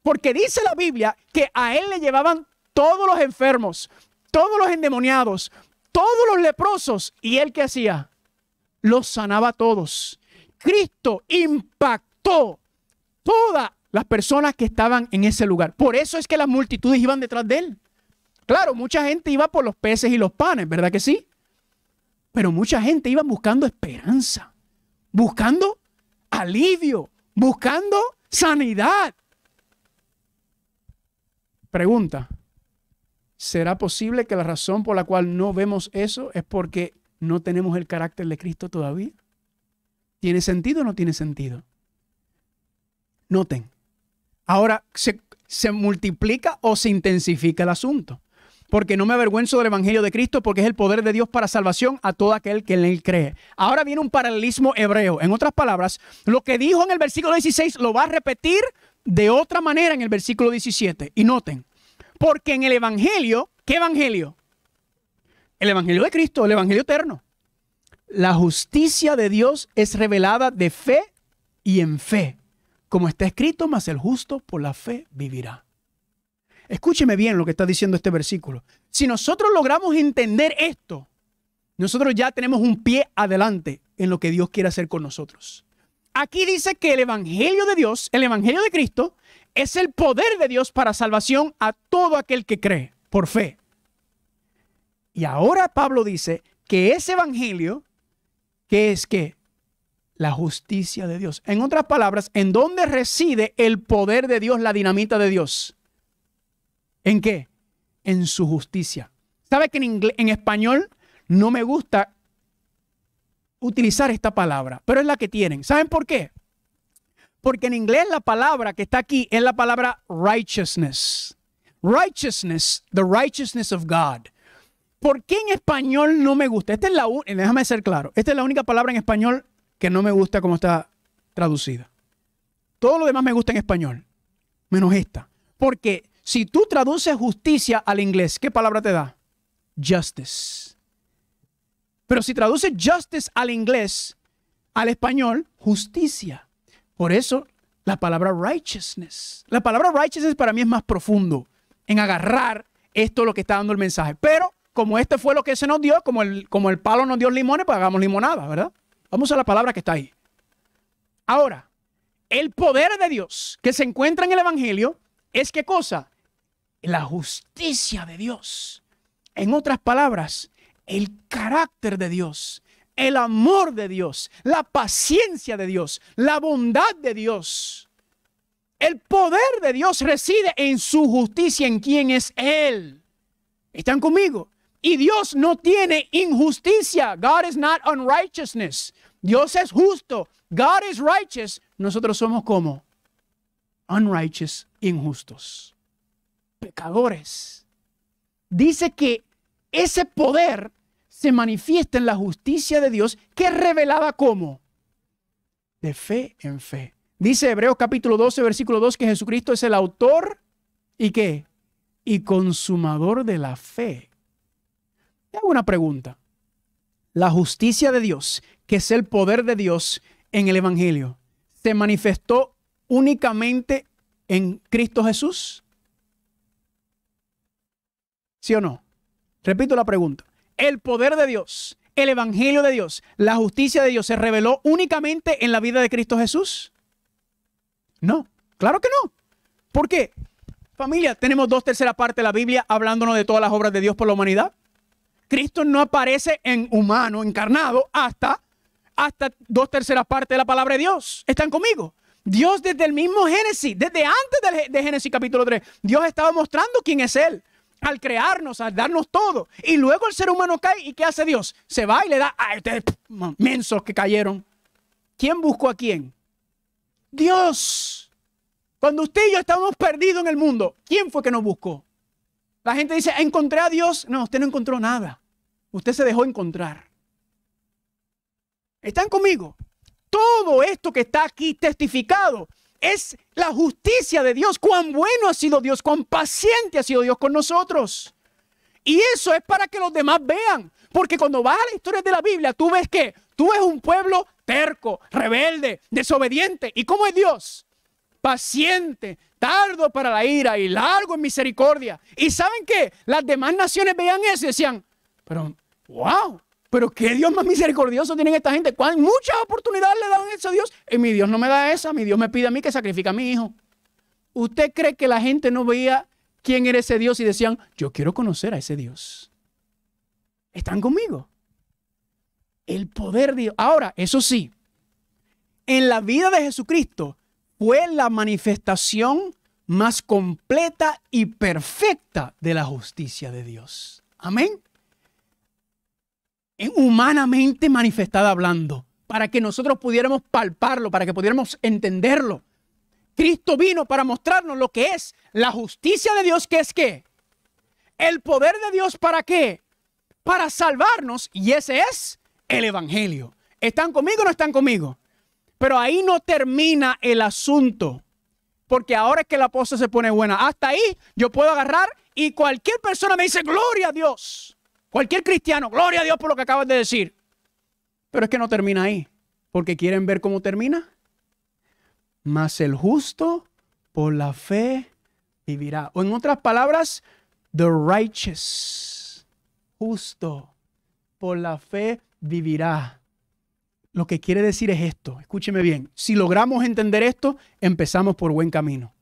Porque dice la Biblia que a él le llevaban todos los enfermos, todos los endemoniados, todos los leprosos. ¿Y él qué hacía? Los sanaba a todos. Cristo impactó todas las personas que estaban en ese lugar. Por eso es que las multitudes iban detrás de él. Claro, mucha gente iba por los peces y los panes, ¿verdad que sí? Pero mucha gente iba buscando esperanza, buscando alivio, buscando sanidad. Pregunta, ¿será posible que la razón por la cual no vemos eso es porque no tenemos el carácter de Cristo todavía? ¿Tiene sentido o no tiene sentido? Noten, ahora se multiplica o se intensifica el asunto. Porque no me avergüenzo del evangelio de Cristo, porque es el poder de Dios para salvación a todo aquel que en él cree. Ahora viene un paralelismo hebreo. En otras palabras, lo que dijo en el versículo 16 lo va a repetir de otra manera en el versículo 17. Y noten, porque en el evangelio, ¿qué evangelio? El evangelio de Cristo, el evangelio eterno. La justicia de Dios es revelada de fe y en fe. Como está escrito, mas el justo por la fe vivirá. Escúcheme bien lo que está diciendo este versículo. Si nosotros logramos entender esto, nosotros ya tenemos un pie adelante en lo que Dios quiere hacer con nosotros. Aquí dice que el evangelio de Dios, el evangelio de Cristo, es el poder de Dios para salvación a todo aquel que cree por fe. Y ahora Pablo dice que ese evangelio, que es que La justicia de Dios. En otras palabras, ¿en dónde reside el poder de Dios, la dinamita de Dios? ¿En qué? En su justicia. ¿Sabe que en español no me gusta utilizar esta palabra, pero es la que tienen? ¿Saben por qué? Porque en inglés la palabra que está aquí es la palabra righteousness. Righteousness, the righteousness of God. ¿Por qué en español no me gusta? Déjame ser claro. Esta es la única palabra en español que no me gusta como está traducida. Todo lo demás me gusta en español, menos esta. Porque si tú traduces justicia al inglés, ¿qué palabra te da? Justice. Pero si traduces justice al inglés, al español, justicia. Por eso la palabra righteousness. La palabra righteousness para mí es más profundo en agarrar esto lo que está dando el mensaje. Pero como este fue lo que se nos dio, como el palo nos dio limones, pues hagamos limonada, ¿verdad? Vamos a la palabra que está ahí. Ahora, el poder de Dios que se encuentra en el Evangelio es ¿qué cosa? La justicia de Dios. En otras palabras, el carácter de Dios, el amor de Dios, la paciencia de Dios, la bondad de Dios. El poder de Dios reside en su justicia, en quien es Él. ¿Están conmigo? Y Dios no tiene injusticia. God is not unrighteousness. Dios es justo. God is righteous. Nosotros somos como unrighteous, injustos, pecadores. Dice que ese poder se manifiesta en la justicia de Dios, que es revelada como de fe en fe. Dice Hebreos capítulo 12, versículo 2, que Jesucristo es el autor y ¿qué? Y consumador de la fe. Te hago una pregunta. La justicia de Dios, que es el poder de Dios en el Evangelio, ¿se manifestó únicamente en Cristo Jesús? ¿Sí o no? Repito la pregunta. ¿El poder de Dios, el Evangelio de Dios, la justicia de Dios se reveló únicamente en la vida de Cristo Jesús? No, claro que no. ¿Por qué? Familia, tenemos 2/3 partes de la Biblia hablándonos de todas las obras de Dios por la humanidad. Cristo no aparece en humano, encarnado, hasta 2/3 partes de la palabra de Dios. ¿Están conmigo? Dios desde el mismo Génesis, desde antes de Génesis capítulo 3, Dios estaba mostrando quién es Él. Al crearnos, al darnos todo. Y luego el ser humano cae. ¿Y qué hace Dios? Se va y le da a ustedes mensos que cayeron. ¿Quién buscó a quién? Dios. Cuando usted y yo estábamos perdidos en el mundo, ¿quién fue que nos buscó? La gente dice, encontré a Dios. No, usted no encontró nada. Usted se dejó encontrar. ¿Están conmigo? Todo esto que está aquí testificado es la justicia de Dios. Cuán bueno ha sido Dios, cuán paciente ha sido Dios con nosotros. Y eso es para que los demás vean. Porque cuando vas a la historia de la Biblia, tú ves que tú ves un pueblo terco, rebelde, desobediente. ¿Y cómo es Dios? Paciente, tardo para la ira y largo en misericordia. ¿Y saben qué? Las demás naciones veían eso y decían, pero, wow, pero qué Dios más misericordioso tienen esta gente. Muchas oportunidades le dan eso a Dios. Y mi Dios no me da esa. Mi Dios me pide a mí que sacrifique a mi hijo. ¿Usted cree que la gente no veía quién era ese Dios y decían, yo quiero conocer a ese Dios? ¿Están conmigo? El poder de Dios. Ahora, eso sí, en la vida de Jesucristo fue la manifestación más completa y perfecta de la justicia de Dios. Amén. Humanamente manifestada hablando, para que nosotros pudiéramos palparlo, para que pudiéramos entenderlo. Cristo vino para mostrarnos lo que es la justicia de Dios, que es ¿qué? El poder de Dios, ¿para qué? Para salvarnos, y ese es el Evangelio. ¿Están conmigo o no están conmigo? Pero ahí no termina el asunto, porque ahora es que la cosa se pone buena. Hasta ahí yo puedo agarrar y cualquier persona me dice, gloria a Dios. Cualquier cristiano, gloria a Dios por lo que acabas de decir. Pero es que no termina ahí. Porque quieren ver cómo termina. Mas el justo por la fe vivirá. O en otras palabras, the righteous, justo por la fe vivirá. Lo que quiere decir es esto. Escúcheme bien. Si logramos entender esto, empezamos por buen camino.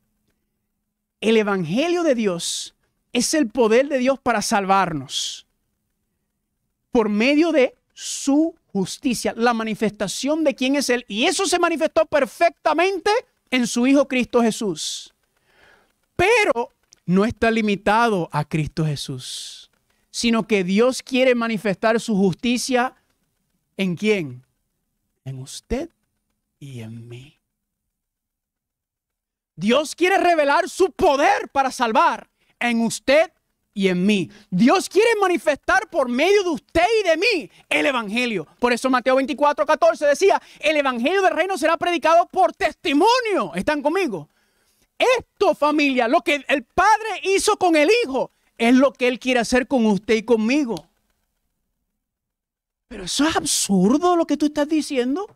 El Evangelio de Dios es el poder de Dios para salvarnos. Por medio de su justicia, la manifestación de quién es Él. Y eso se manifestó perfectamente en su Hijo Cristo Jesús. Pero no está limitado a Cristo Jesús, sino que Dios quiere manifestar su justicia ¿en quién? En usted y en mí. Dios quiere revelar su poder para salvar en usted y en mí. Dios quiere manifestar por medio de usted y de mí el evangelio. Por eso Mateo 24:14 decía, el evangelio del reino será predicado por testimonio. ¿Están conmigo? Esto, familia, lo que el Padre hizo con el Hijo, es lo que Él quiere hacer con usted y conmigo. Pero eso es absurdo lo que tú estás diciendo.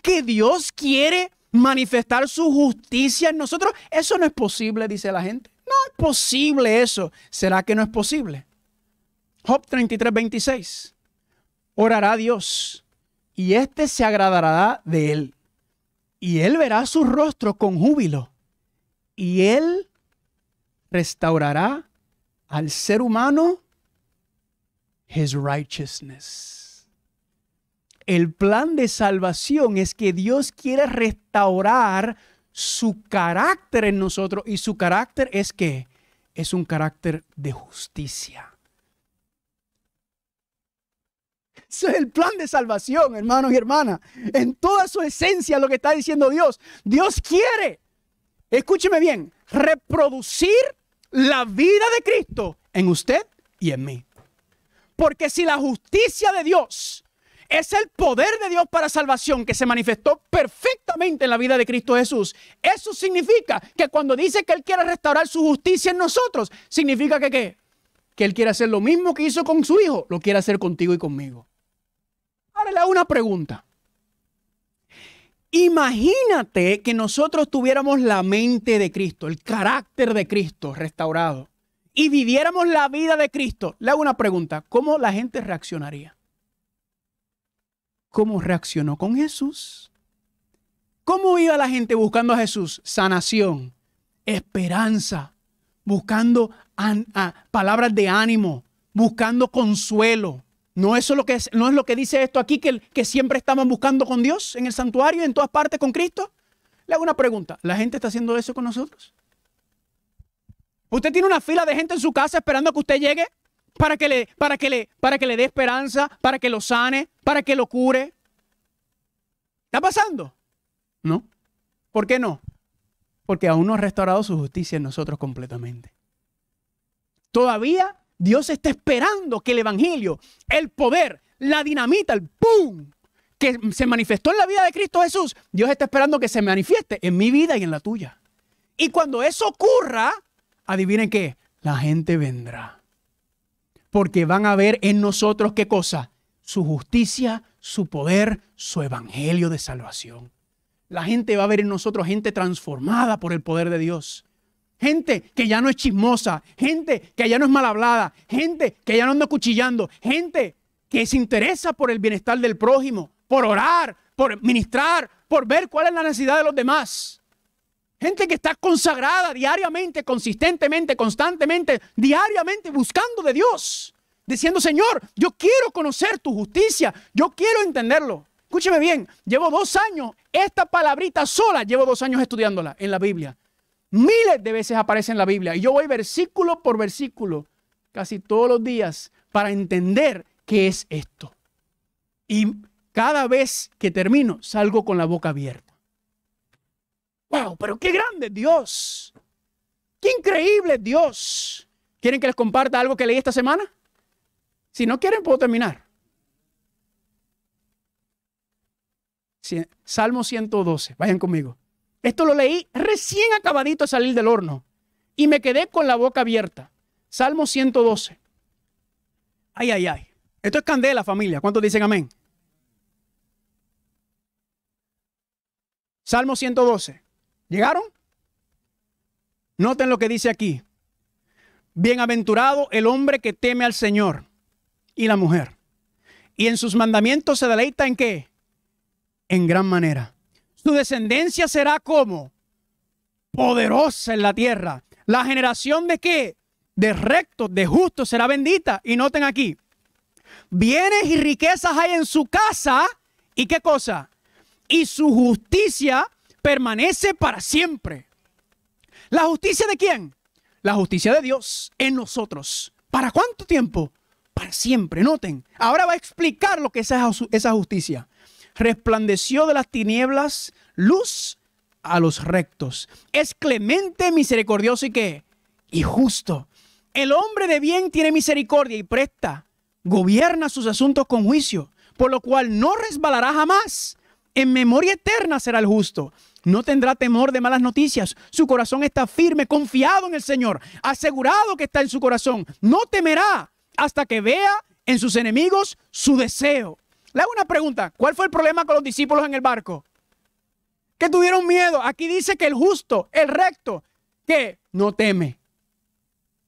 Que Dios quiere manifestar su justicia en nosotros. Eso no es posible, dice la gente. No es posible eso. ¿Será que no es posible? Job 33:26. Orará a Dios y éste se agradará de él. Y él verá su rostro con júbilo. Y él restaurará al ser humano his righteousness. El plan de salvación es que Dios quiere restaurar su carácter en nosotros. Y su carácter es ¿qué? Es un carácter de justicia. Ese es el plan de salvación, hermanos y hermanas. En toda su esencia lo que está diciendo Dios. Dios quiere, escúcheme bien, reproducir la vida de Cristo en usted y en mí. Porque si la justicia de Dios es el poder de Dios para salvación que se manifestó perfectamente en la vida de Cristo Jesús, eso significa que cuando dice que Él quiere restaurar su justicia en nosotros, significa que ¿qué? Que Él quiere hacer lo mismo que hizo con su Hijo, lo quiere hacer contigo y conmigo. Ahora le hago una pregunta. Imagínate que nosotros tuviéramos la mente de Cristo, el carácter de Cristo restaurado y viviéramos la vida de Cristo. Le hago una pregunta. ¿Cómo la gente reaccionaría? ¿Cómo reaccionó con Jesús? ¿Cómo iba la gente buscando a Jesús? Sanación, esperanza, buscando palabras de ánimo, buscando consuelo. ¿No es lo que dice esto aquí que siempre estaban buscando con Dios en el santuario, en todas partes con Cristo? Le hago una pregunta. ¿La gente está haciendo eso con nosotros? ¿Usted tiene una fila de gente en su casa esperando a que usted llegue para que le dé esperanza, para que lo sane, para que lo cure? ¿Está pasando? No. ¿Por qué no? Porque aún no ha restaurado su justicia en nosotros completamente. Todavía Dios está esperando que el evangelio, el poder, la dinamita, el ¡pum!, que se manifestó en la vida de Cristo Jesús, Dios está esperando que se manifieste en mi vida y en la tuya. Y cuando eso ocurra, adivinen qué, la gente vendrá. Porque van a ver en nosotros ¿qué cosa? Su justicia, su poder, su evangelio de salvación. La gente va a ver en nosotros gente transformada por el poder de Dios. Gente que ya no es chismosa, gente que ya no es mal hablada, gente que ya no anda cuchillando, gente que se interesa por el bienestar del prójimo, por orar, por ministrar, por ver cuál es la necesidad de los demás. Gente que está consagrada diariamente, consistentemente, constantemente, diariamente buscando de Dios. Diciendo, Señor, yo quiero conocer tu justicia. Yo quiero entenderlo. Escúcheme bien, llevo 2 años, esta palabrita sola, llevo 2 años estudiándola en la Biblia. Miles de veces aparece en la Biblia. Y yo voy versículo por versículo, casi todos los días, para entender qué es esto. Y cada vez que termino, salgo con la boca abierta. ¡Wow! Pero qué grande es Dios. ¡Qué increíble es Dios! ¿Quieren que les comparta algo que leí esta semana? Si no quieren, puedo terminar. Salmo 112. Vayan conmigo. Esto lo leí recién acabadito de salir del horno. Y me quedé con la boca abierta. Salmo 112. Ay, ay, ay. Esto es candela, familia. ¿Cuántos dicen amén? Salmo 112. ¿Llegaron? Noten lo que dice aquí. Bienaventurado el hombre que teme al Señor y la mujer. Y en sus mandamientos se deleita ¿en qué? En gran manera. Su descendencia será como poderosa en la tierra. La generación de qué? De rectos, de justos será bendita. Y noten aquí. Bienes y riquezas hay en su casa. ¿Y qué cosa? Y su justicia permanece para siempre. ¿La justicia de quién? La justicia de Dios en nosotros. ¿Para cuánto tiempo? Para siempre. Noten. Ahora va a explicar lo que es esa justicia. Resplandeció de las tinieblas luz a los rectos. Es clemente, misericordioso y ¿qué? Y justo. El hombre de bien tiene misericordia y presta. Gobierna sus asuntos con juicio, por lo cual no resbalará jamás. En memoria eterna será el justo. No tendrá temor de malas noticias. Su corazón está firme, confiado en el Señor. Asegurado que está en su corazón. No temerá hasta que vea en sus enemigos su deseo. Le hago una pregunta. ¿Cuál fue el problema con los discípulos en el barco? Que tuvieron miedo. Aquí dice que el justo, el recto, que no teme.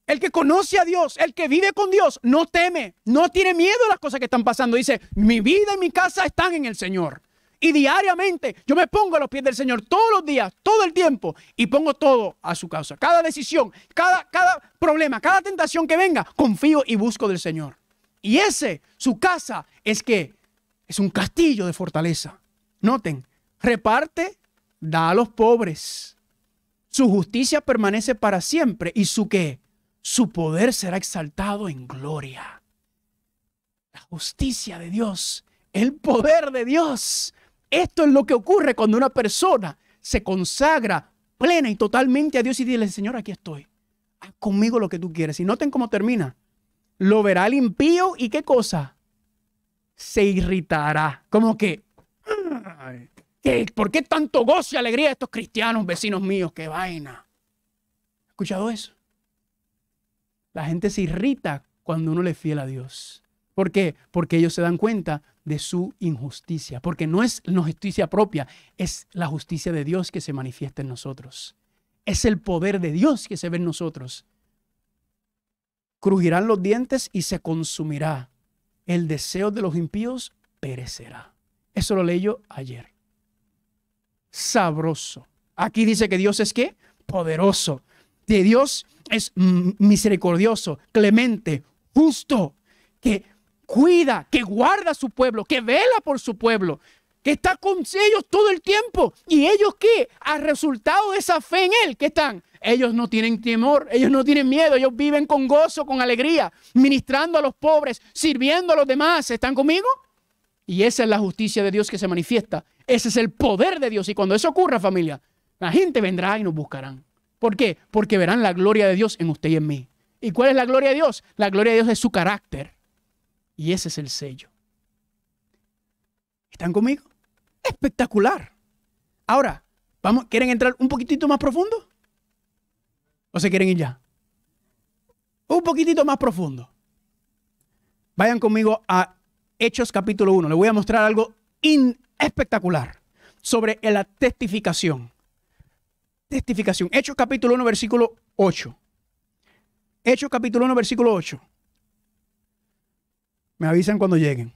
El que conoce a Dios, el que vive con Dios, no teme, no tiene miedo a las cosas que están pasando. Dice, mi vida y mi casa están en el Señor. Y diariamente yo me pongo a los pies del Señor todos los días, todo el tiempo, y pongo todo a su causa. Cada decisión, cada problema, cada tentación que venga, confío y busco del Señor. Y su casa, es un castillo de fortaleza. Noten, reparte, da a los pobres. Su justicia permanece para siempre. ¿Y su qué? Su poder será exaltado en gloria. La justicia de Dios, el poder de Dios. Esto es lo que ocurre cuando una persona se consagra plena y totalmente a Dios y dile, Señor, aquí estoy. Haz conmigo lo que tú quieres. Y noten cómo termina. Lo verá el impío y ¿qué cosa? Se irritará. Como que, ¿por qué tanto gozo y alegría de estos cristianos, vecinos míos? ¡Qué vaina! ¿Has escuchado eso? La gente se irrita cuando uno le es fiel a Dios. ¿Por qué? Porque ellos se dan cuenta de su injusticia. Porque no es la justicia propia, es la justicia de Dios que se manifiesta en nosotros. Es el poder de Dios que se ve en nosotros. Crujirán los dientes y se consumirá. El deseo de los impíos perecerá. Eso lo leí yo ayer. Sabroso. Aquí dice que Dios es ¿qué? Poderoso. Que Dios es misericordioso, clemente, justo, que cuida, que guarda a su pueblo, que vela por su pueblo, que está con ellos todo el tiempo. ¿Y ellos qué? Al resultado de esa fe en Él, ¿qué están? Ellos no tienen temor, ellos no tienen miedo, ellos viven con gozo, con alegría, ministrando a los pobres, sirviendo a los demás. ¿Están conmigo? Y esa es la justicia de Dios que se manifiesta. Ese es el poder de Dios. Y cuando eso ocurra, familia, la gente vendrá y nos buscarán. ¿Por qué? Porque verán la gloria de Dios en usted y en mí. ¿Y cuál es la gloria de Dios? La gloria de Dios es su carácter. Y ese es el sello. ¿Están conmigo? Espectacular. Ahora, ¿quieren entrar un poquitito más profundo? ¿O se quieren ir ya? Un poquitito más profundo. Vayan conmigo a Hechos capítulo 1. Les voy a mostrar algo espectacular sobre la testificación. Testificación. Hechos capítulo 1, versículo 8. Hechos capítulo 1, versículo 8. Me avisan cuando lleguen.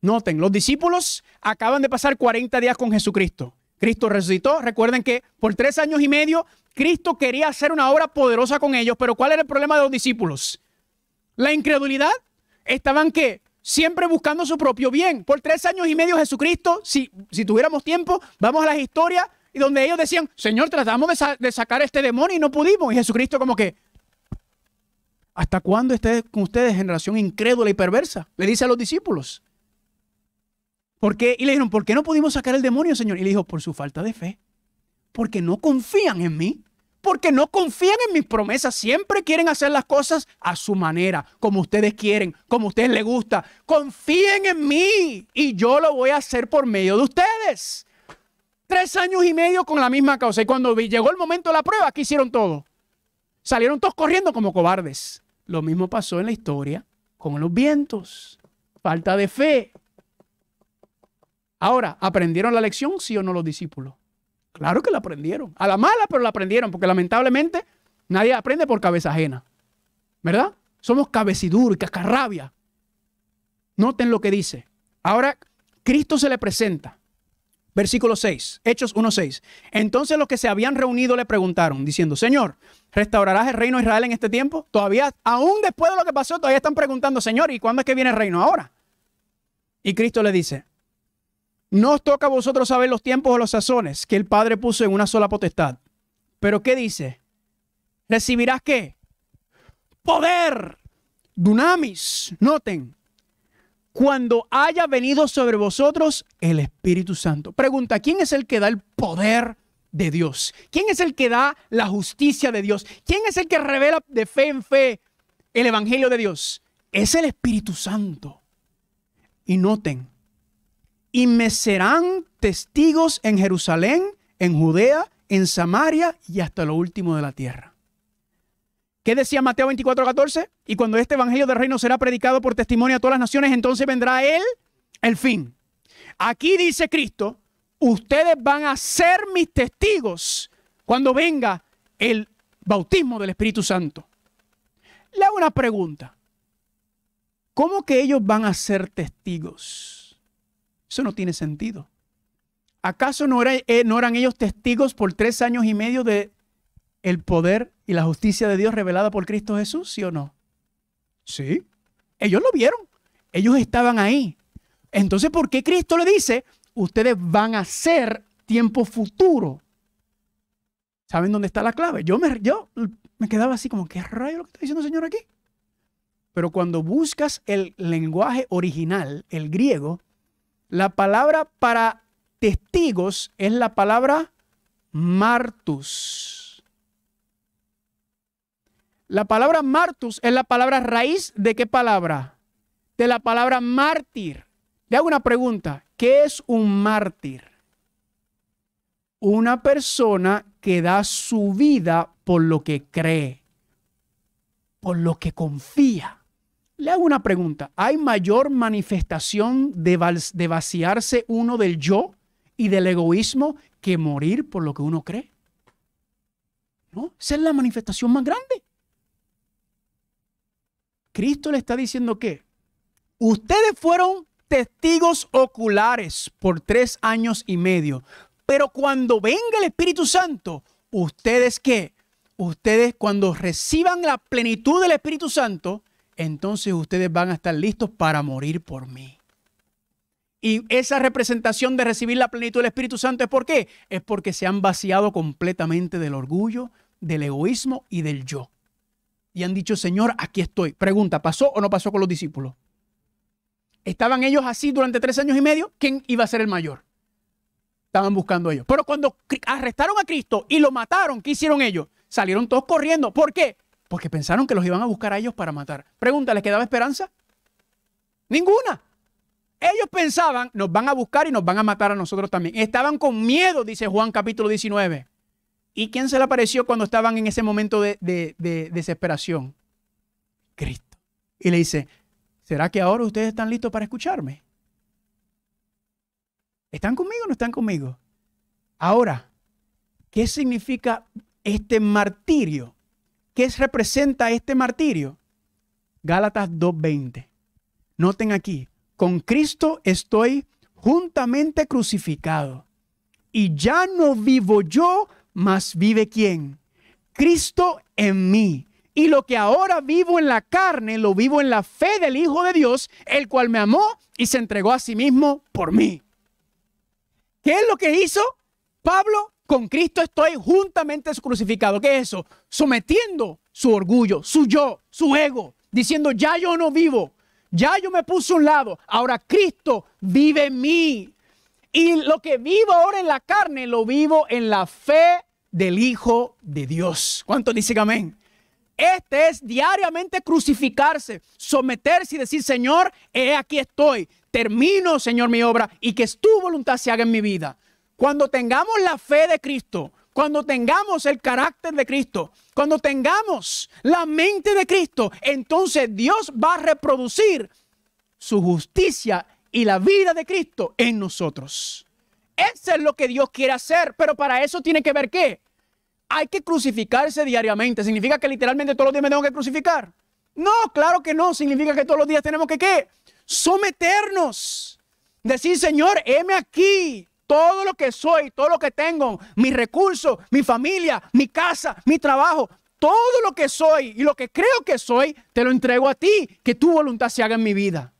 Noten, los discípulos acaban de pasar 40 días con Jesucristo. Cristo resucitó. Recuerden que por 3 años y medio Cristo quería hacer una obra poderosa con ellos. Pero ¿cuál era el problema de los discípulos? La incredulidad. Estaban ¿qué? Siempre buscando su propio bien. Por 3 años y medio Jesucristo, si tuviéramos tiempo, vamos a las historias y donde ellos decían, Señor, tratamos de sacar este demonio y no pudimos. Y Jesucristo como que, ¿hasta cuándo esté con ustedes, generación incrédula y perversa? Le dice a los discípulos. ¿Por qué? Y le dijeron, ¿por qué no pudimos sacar el demonio, Señor? Y le dijo, por su falta de fe. Porque no confían en mí. Porque no confían en mis promesas. Siempre quieren hacer las cosas a su manera, como ustedes quieren, como a ustedes les gusta. Confíen en mí y yo lo voy a hacer por medio de ustedes. 3 años y medio con la misma causa. Y cuando llegó el momento de la prueba, ¿qué hicieron todos? Salieron todos corriendo como cobardes. Lo mismo pasó en la historia con los vientos. Falta de fe. Ahora, ¿aprendieron la lección, sí o no los discípulos? Claro que la aprendieron. A la mala, pero la aprendieron. Porque lamentablemente nadie aprende por cabeza ajena. ¿Verdad? Somos cabeciduros y cascarrabia. Noten lo que dice. Ahora, Cristo se le presenta. Versículo 6, Hechos 1:6. Entonces los que se habían reunido le preguntaron, diciendo, Señor, ¿restaurarás el reino de Israel en este tiempo? Todavía, aún después de lo que pasó, todavía están preguntando, Señor, ¿y cuándo es que viene el reino? Ahora. Y Cristo le dice, no os toca a vosotros saber los tiempos o los sazones que el Padre puso en una sola potestad. ¿Pero qué dice? ¿Recibirás qué? Poder. Dunamis. Noten. Cuando haya venido sobre vosotros el Espíritu Santo. Pregunta, ¿quién es el que da el poder de Dios? ¿Quién es el que da la justicia de Dios? ¿Quién es el que revela de fe en fe el Evangelio de Dios? Es el Espíritu Santo. Y noten, y me serán testigos en Jerusalén, en Judea, en Samaria y hasta lo último de la tierra. ¿Qué decía Mateo 24:14? Y cuando este evangelio del reino será predicado por testimonio a todas las naciones, entonces vendrá el fin. Aquí dice Cristo, ustedes van a ser mis testigos cuando venga el bautismo del Espíritu Santo. Le hago una pregunta. ¿Cómo que ellos van a ser testigos? Eso no tiene sentido. ¿Acaso no eran ellos testigos por 3 años y medio de el poder y la justicia de Dios revelada por Cristo Jesús? ¿Sí o no? Sí. Ellos lo vieron. Ellos estaban ahí. Entonces, ¿por qué Cristo le dice, ustedes van a ser tiempo futuro? ¿Saben dónde está la clave? Yo me quedaba así como, ¿qué rayo lo que está diciendo el Señor aquí? Pero cuando buscas el lenguaje original, el griego, la palabra para testigos es la palabra martus. La palabra martus es la palabra raíz ¿de qué palabra? De la palabra mártir. Le hago una pregunta. ¿Qué es un mártir? Una persona que da su vida por lo que cree, por lo que confía. Le hago una pregunta. ¿Hay mayor manifestación de vaciarse uno del yo y del egoísmo que morir por lo que uno cree? ¿No? Esa es la manifestación más grande. Cristo le está diciendo que ustedes fueron testigos oculares por 3 años y medio, pero cuando venga el Espíritu Santo, ¿ustedes qué? Ustedes cuando reciban la plenitud del Espíritu Santo, entonces ustedes van a estar listos para morir por mí. Y esa representación de recibir la plenitud del Espíritu Santo ¿es por qué? Es porque se han vaciado completamente del orgullo, del egoísmo y del yo. Y han dicho, Señor, aquí estoy. Pregunta, ¿pasó o no pasó con los discípulos? ¿Estaban ellos así durante 3 años y medio? ¿Quién iba a ser el mayor? Estaban buscando ellos. Pero cuando arrestaron a Cristo y lo mataron, ¿qué hicieron ellos? Salieron todos corriendo. ¿Por qué? Porque pensaron que los iban a buscar a ellos para matar. Pregunta, ¿les quedaba esperanza? Ninguna. Ellos pensaban, nos van a buscar y nos van a matar a nosotros también. Estaban con miedo, dice Juan capítulo 19. ¿Y quién se le apareció cuando estaban en ese momento de desesperación? Cristo. Y le dice, ¿será que ahora ustedes están listos para escucharme? ¿Están conmigo o no están conmigo? Ahora, ¿qué significa este martirio? ¿Qué representa este martirio? Gálatas 2:20. Noten aquí, con Cristo estoy juntamente crucificado. Y ya no vivo yo, mas vive ¿quién? Cristo en mí. Y lo que ahora vivo en la carne, lo vivo en la fe del Hijo de Dios, el cual me amó y se entregó a sí mismo por mí. ¿Qué es lo que hizo Pablo? Con Cristo estoy juntamente crucificado. ¿Qué es eso? Sometiendo su orgullo, su yo, su ego, diciendo ya yo no vivo, ya yo me puse a un lado, ahora Cristo vive en mí. Y lo que vivo ahora en la carne, lo vivo en la fe del Hijo de Dios. ¿Cuántos dicen amén? Este es diariamente crucificarse, someterse y decir, Señor, aquí estoy. Termino, Señor, mi obra y que tu voluntad se haga en mi vida. Cuando tengamos la fe de Cristo, cuando tengamos el carácter de Cristo, cuando tengamos la mente de Cristo, entonces Dios va a reproducir su justicia y la vida de Cristo en nosotros. Eso es lo que Dios quiere hacer, pero para eso tiene que ver ¿qué? Hay que crucificarse diariamente. ¿Significa que literalmente todos los días me tengo que crucificar? No, claro que no. Significa que todos los días tenemos que ¿qué? Someternos. Decir, Señor, heme aquí. todo lo que soy, todo lo que tengo, mis recursos, mi familia, mi casa, mi trabajo, todo lo que soy y lo que creo que soy, te lo entrego a ti, que tu voluntad se haga en mi vida.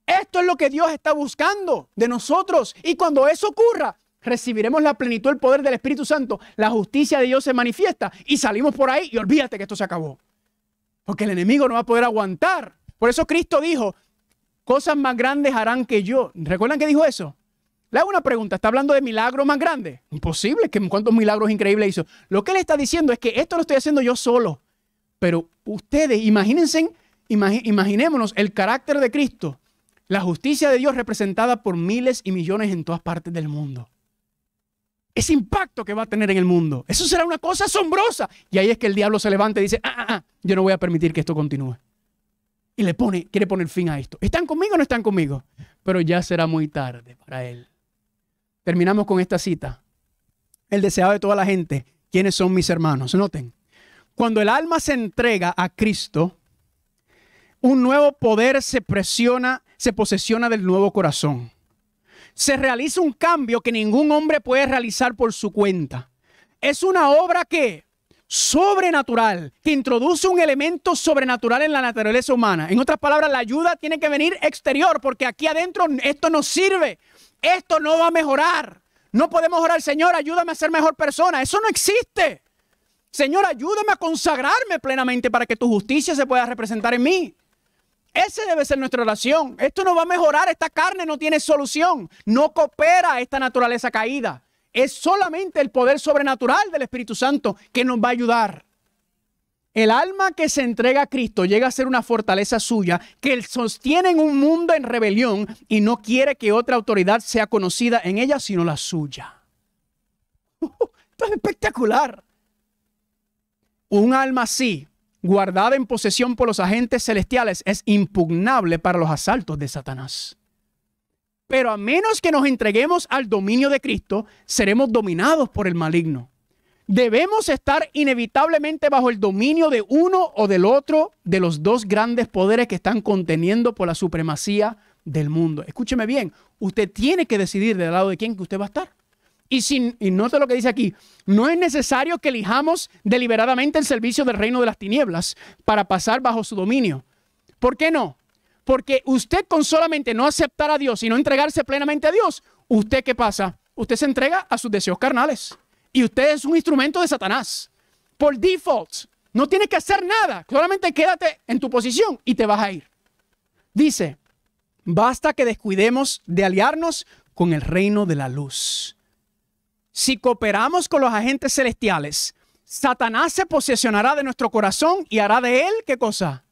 Esto es lo que Dios está buscando de nosotros. Y cuando eso ocurra, recibiremos la plenitud del poder del Espíritu Santo. La justicia de Dios se manifiesta y salimos por ahí y olvídate que esto se acabó. Porque el enemigo no va a poder aguantar. Por eso Cristo dijo, cosas más grandes harán que yo. ¿Recuerdan que dijo eso? Le hago una pregunta. ¿Está hablando de milagros más grandes? Imposible. ¿Cuántos milagros increíbles hizo? Lo que él está diciendo es que esto lo estoy haciendo yo solo. Pero ustedes, imaginémonos el carácter de Cristo. La justicia de Dios representada por miles y millones en todas partes del mundo. Ese impacto que va a tener en el mundo. Eso será una cosa asombrosa. Y ahí es que el diablo se levanta y dice, yo no voy a permitir que esto continúe. Y quiere poner fin a esto. ¿Están conmigo o no están conmigo? Pero ya será muy tarde para él. Terminamos con esta cita. El deseado de toda la gente. ¿Quiénes son mis hermanos? Noten. Cuando el alma se entrega a Cristo, un nuevo poder se posesiona del nuevo corazón. Se realiza un cambio que ningún hombre puede realizar por su cuenta. Es una obra que sobrenatural, que introduce un elemento sobrenatural en la naturaleza humana. En otras palabras, la ayuda tiene que venir exterior, porque aquí adentro esto no sirve. Esto no va a mejorar. No podemos orar, Señor, ayúdame a ser mejor persona. Eso no existe. Señor, ayúdame a consagrarme plenamente para que tu justicia se pueda representar en mí. Esa debe ser nuestra oración. Esto no va a mejorar. Esta carne no tiene solución. No coopera esta naturaleza caída. Es solamente el poder sobrenatural del Espíritu Santo que nos va a ayudar. El alma que se entrega a Cristo llega a ser una fortaleza suya que sostiene en un mundo en rebelión y no quiere que otra autoridad sea conocida en ella sino la suya. Esto es espectacular. Un alma así, guardada en posesión por los agentes celestiales, es impugnable para los asaltos de Satanás. Pero a menos que nos entreguemos al dominio de Cristo, seremos dominados por el maligno. Debemos estar inevitablemente bajo el dominio de uno o del otro de los dos grandes poderes que están conteniendo por la supremacía del mundo. Escúcheme bien, usted tiene que decidir del lado de quién que usted va a estar. Y note lo que dice aquí, no es necesario que elijamos deliberadamente el servicio del reino de las tinieblas para pasar bajo su dominio. ¿Por qué no? Porque usted con solamente no aceptar a Dios y no entregarse plenamente a Dios, ¿usted qué pasa? Usted se entrega a sus deseos carnales. Y usted es un instrumento de Satanás. Por default, no tiene que hacer nada. Solamente quédate en tu posición y te vas a ir. Dice, basta que descuidemos de aliarnos con el reino de la luz. Si cooperamos con los agentes celestiales, Satanás se posesionará de nuestro corazón y hará de él, ¿qué cosa?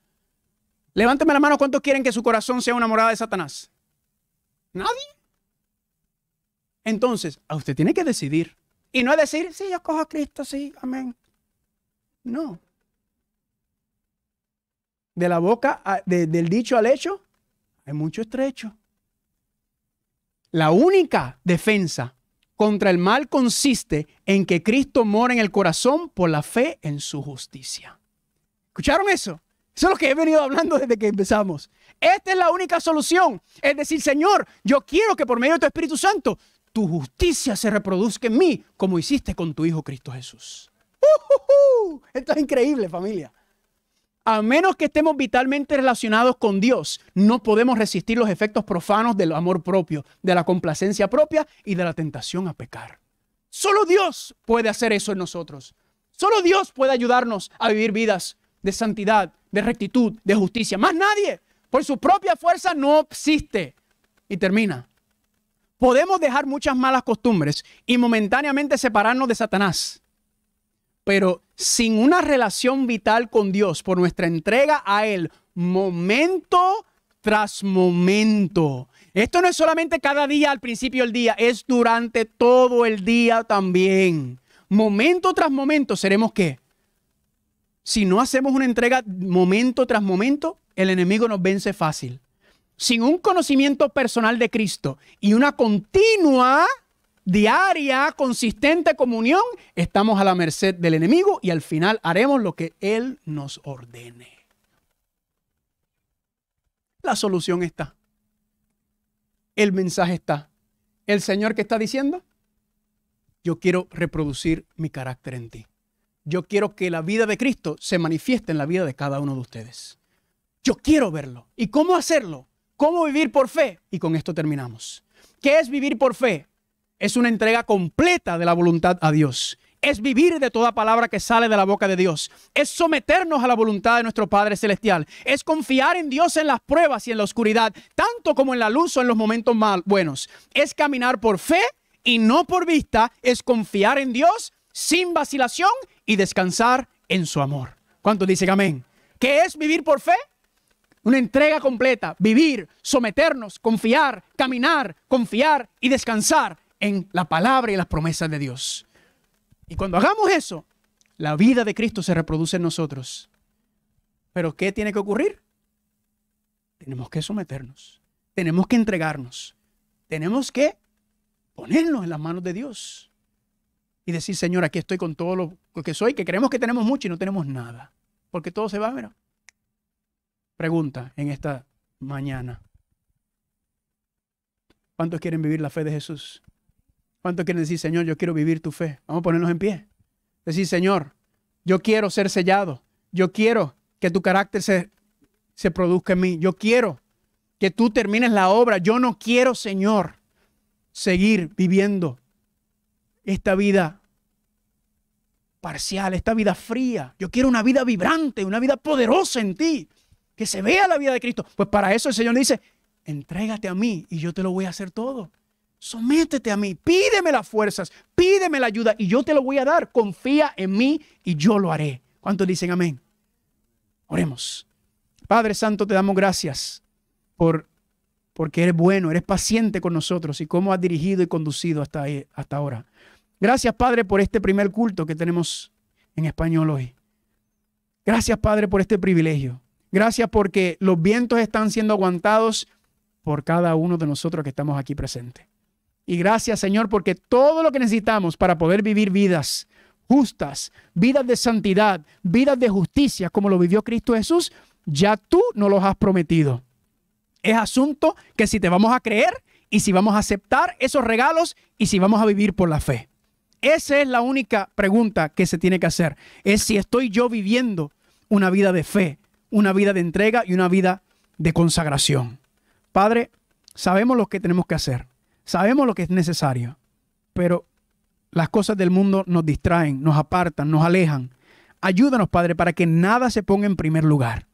Levánteme la mano, ¿cuántos quieren que su corazón sea una morada de Satanás? ¿Nadie? Entonces, a usted tiene que decidir. Y no es decir, sí, yo cojo a Cristo, sí, amén. No. De la boca, del dicho al hecho, hay mucho estrecho. La única defensa contra el mal consiste en que Cristo mora en el corazón por la fe en su justicia. ¿Escucharon eso? Eso es lo que he venido hablando desde que empezamos. Esta es la única solución. Es decir, Señor, yo quiero que por medio de tu Espíritu Santo, tu justicia se reproduzca en mí como hiciste con tu Hijo Cristo Jesús. Esto es increíble, familia. A menos que estemos vitalmente relacionados con Dios, no podemos resistir los efectos profanos del amor propio, de la complacencia propia y de la tentación a pecar. Solo Dios puede hacer eso en nosotros. Solo Dios puede ayudarnos a vivir vidas de santidad, de rectitud, de justicia. Más nadie. Por su propia fuerza no existe. Y termina. Podemos dejar muchas malas costumbres y momentáneamente separarnos de Satanás. Pero sin una relación vital con Dios por nuestra entrega a Él, momento tras momento. Esto no es solamente cada día al principio del día, es durante todo el día también. Momento tras momento, ¿seremos qué? Si no hacemos una entrega momento tras momento, el enemigo nos vence fácil. Sin un conocimiento personal de Cristo y una continua, diaria, consistente comunión, estamos a la merced del enemigo y al final haremos lo que Él nos ordene. La solución está. El mensaje está. el Señor que está diciendo, yo quiero reproducir mi carácter en ti. Yo quiero que la vida de Cristo se manifieste en la vida de cada uno de ustedes. Yo quiero verlo. ¿Y cómo hacerlo? ¿Cómo vivir por fe? Y con esto terminamos. ¿Qué es vivir por fe? Es una entrega completa de la voluntad a Dios. Es vivir de toda palabra que sale de la boca de Dios. Es someternos a la voluntad de nuestro Padre Celestial. Es confiar en Dios en las pruebas y en la oscuridad, tanto como en la luz o en los momentos buenos. Es caminar por fe y no por vista. Es confiar en Dios sin vacilación y descansar en su amor. ¿Cuántos dicen amén? ¿Qué es vivir por fe? Una entrega completa, vivir, someternos, confiar, caminar, confiar y descansar en la palabra y las promesas de Dios. Y cuando hagamos eso, la vida de Cristo se reproduce en nosotros. ¿Pero qué tiene que ocurrir? Tenemos que someternos, tenemos que entregarnos, tenemos que ponernos en las manos de Dios y decir, Señor, aquí estoy con todo lo que soy, que creemos que tenemos mucho y no tenemos nada, porque todo se va, mira. Pregunta en esta mañana. ¿Cuántos quieren vivir la fe de Jesús? ¿Cuántos quieren decir, Señor, yo quiero vivir tu fe? Vamos a ponernos en pie. Decir, Señor, yo quiero ser sellado. Yo quiero que tu carácter se produzca en mí. Yo quiero que tú termines la obra. Yo no quiero, Señor, seguir viviendo esta vida parcial, esta vida fría. Yo quiero una vida vibrante, una vida poderosa en ti. Que se vea la vida de Cristo. Pues para eso el Señor le dice, entrégate a mí y yo te lo voy a hacer todo. Sométete a mí, pídeme las fuerzas, pídeme la ayuda y yo te lo voy a dar. Confía en mí y yo lo haré. ¿Cuántos dicen amén? Oremos. Padre Santo, te damos gracias porque eres bueno, eres paciente con nosotros y cómo has dirigido y conducido hasta ahora. Gracias, Padre, por este primer culto que tenemos en español hoy. Gracias, Padre, por este privilegio. Gracias porque los vientos están siendo aguantados por cada uno de nosotros que estamos aquí presentes. Y gracias, Señor, porque todo lo que necesitamos para poder vivir vidas justas, vidas de santidad, vidas de justicia, como lo vivió Cristo Jesús, ya tú nos los has prometido. Es asunto que si te vamos a creer y si vamos a aceptar esos regalos y si vamos a vivir por la fe. Esa es la única pregunta que se tiene que hacer. Es si estoy yo viviendo una vida de fe, una vida de entrega y una vida de consagración. Padre, sabemos lo que tenemos que hacer. Sabemos lo que es necesario. Pero las cosas del mundo nos distraen, nos apartan, nos alejan. Ayúdanos, Padre, para que nada se ponga en primer lugar.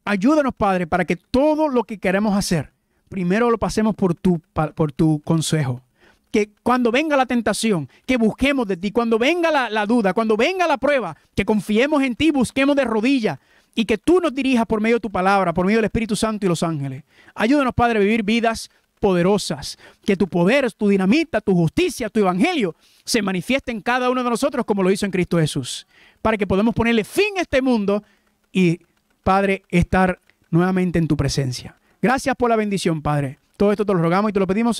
Ayúdanos, Padre, para que todo lo que queremos hacer, primero lo pasemos por tu consejo. Que cuando venga la tentación, que busquemos de ti. Cuando venga la duda, cuando venga la prueba, que confiemos en ti, busquemos de rodillas. Y que tú nos dirijas por medio de tu palabra, por medio del Espíritu Santo y los ángeles. Ayúdanos, Padre, a vivir vidas poderosas. Que tu poder, tu dinamita, tu justicia, tu evangelio se manifieste en cada uno de nosotros como lo hizo en Cristo Jesús. Para que podamos ponerle fin a este mundo y, Padre, estar nuevamente en tu presencia. Gracias por la bendición, Padre. Todo esto te lo rogamos y te lo pedimos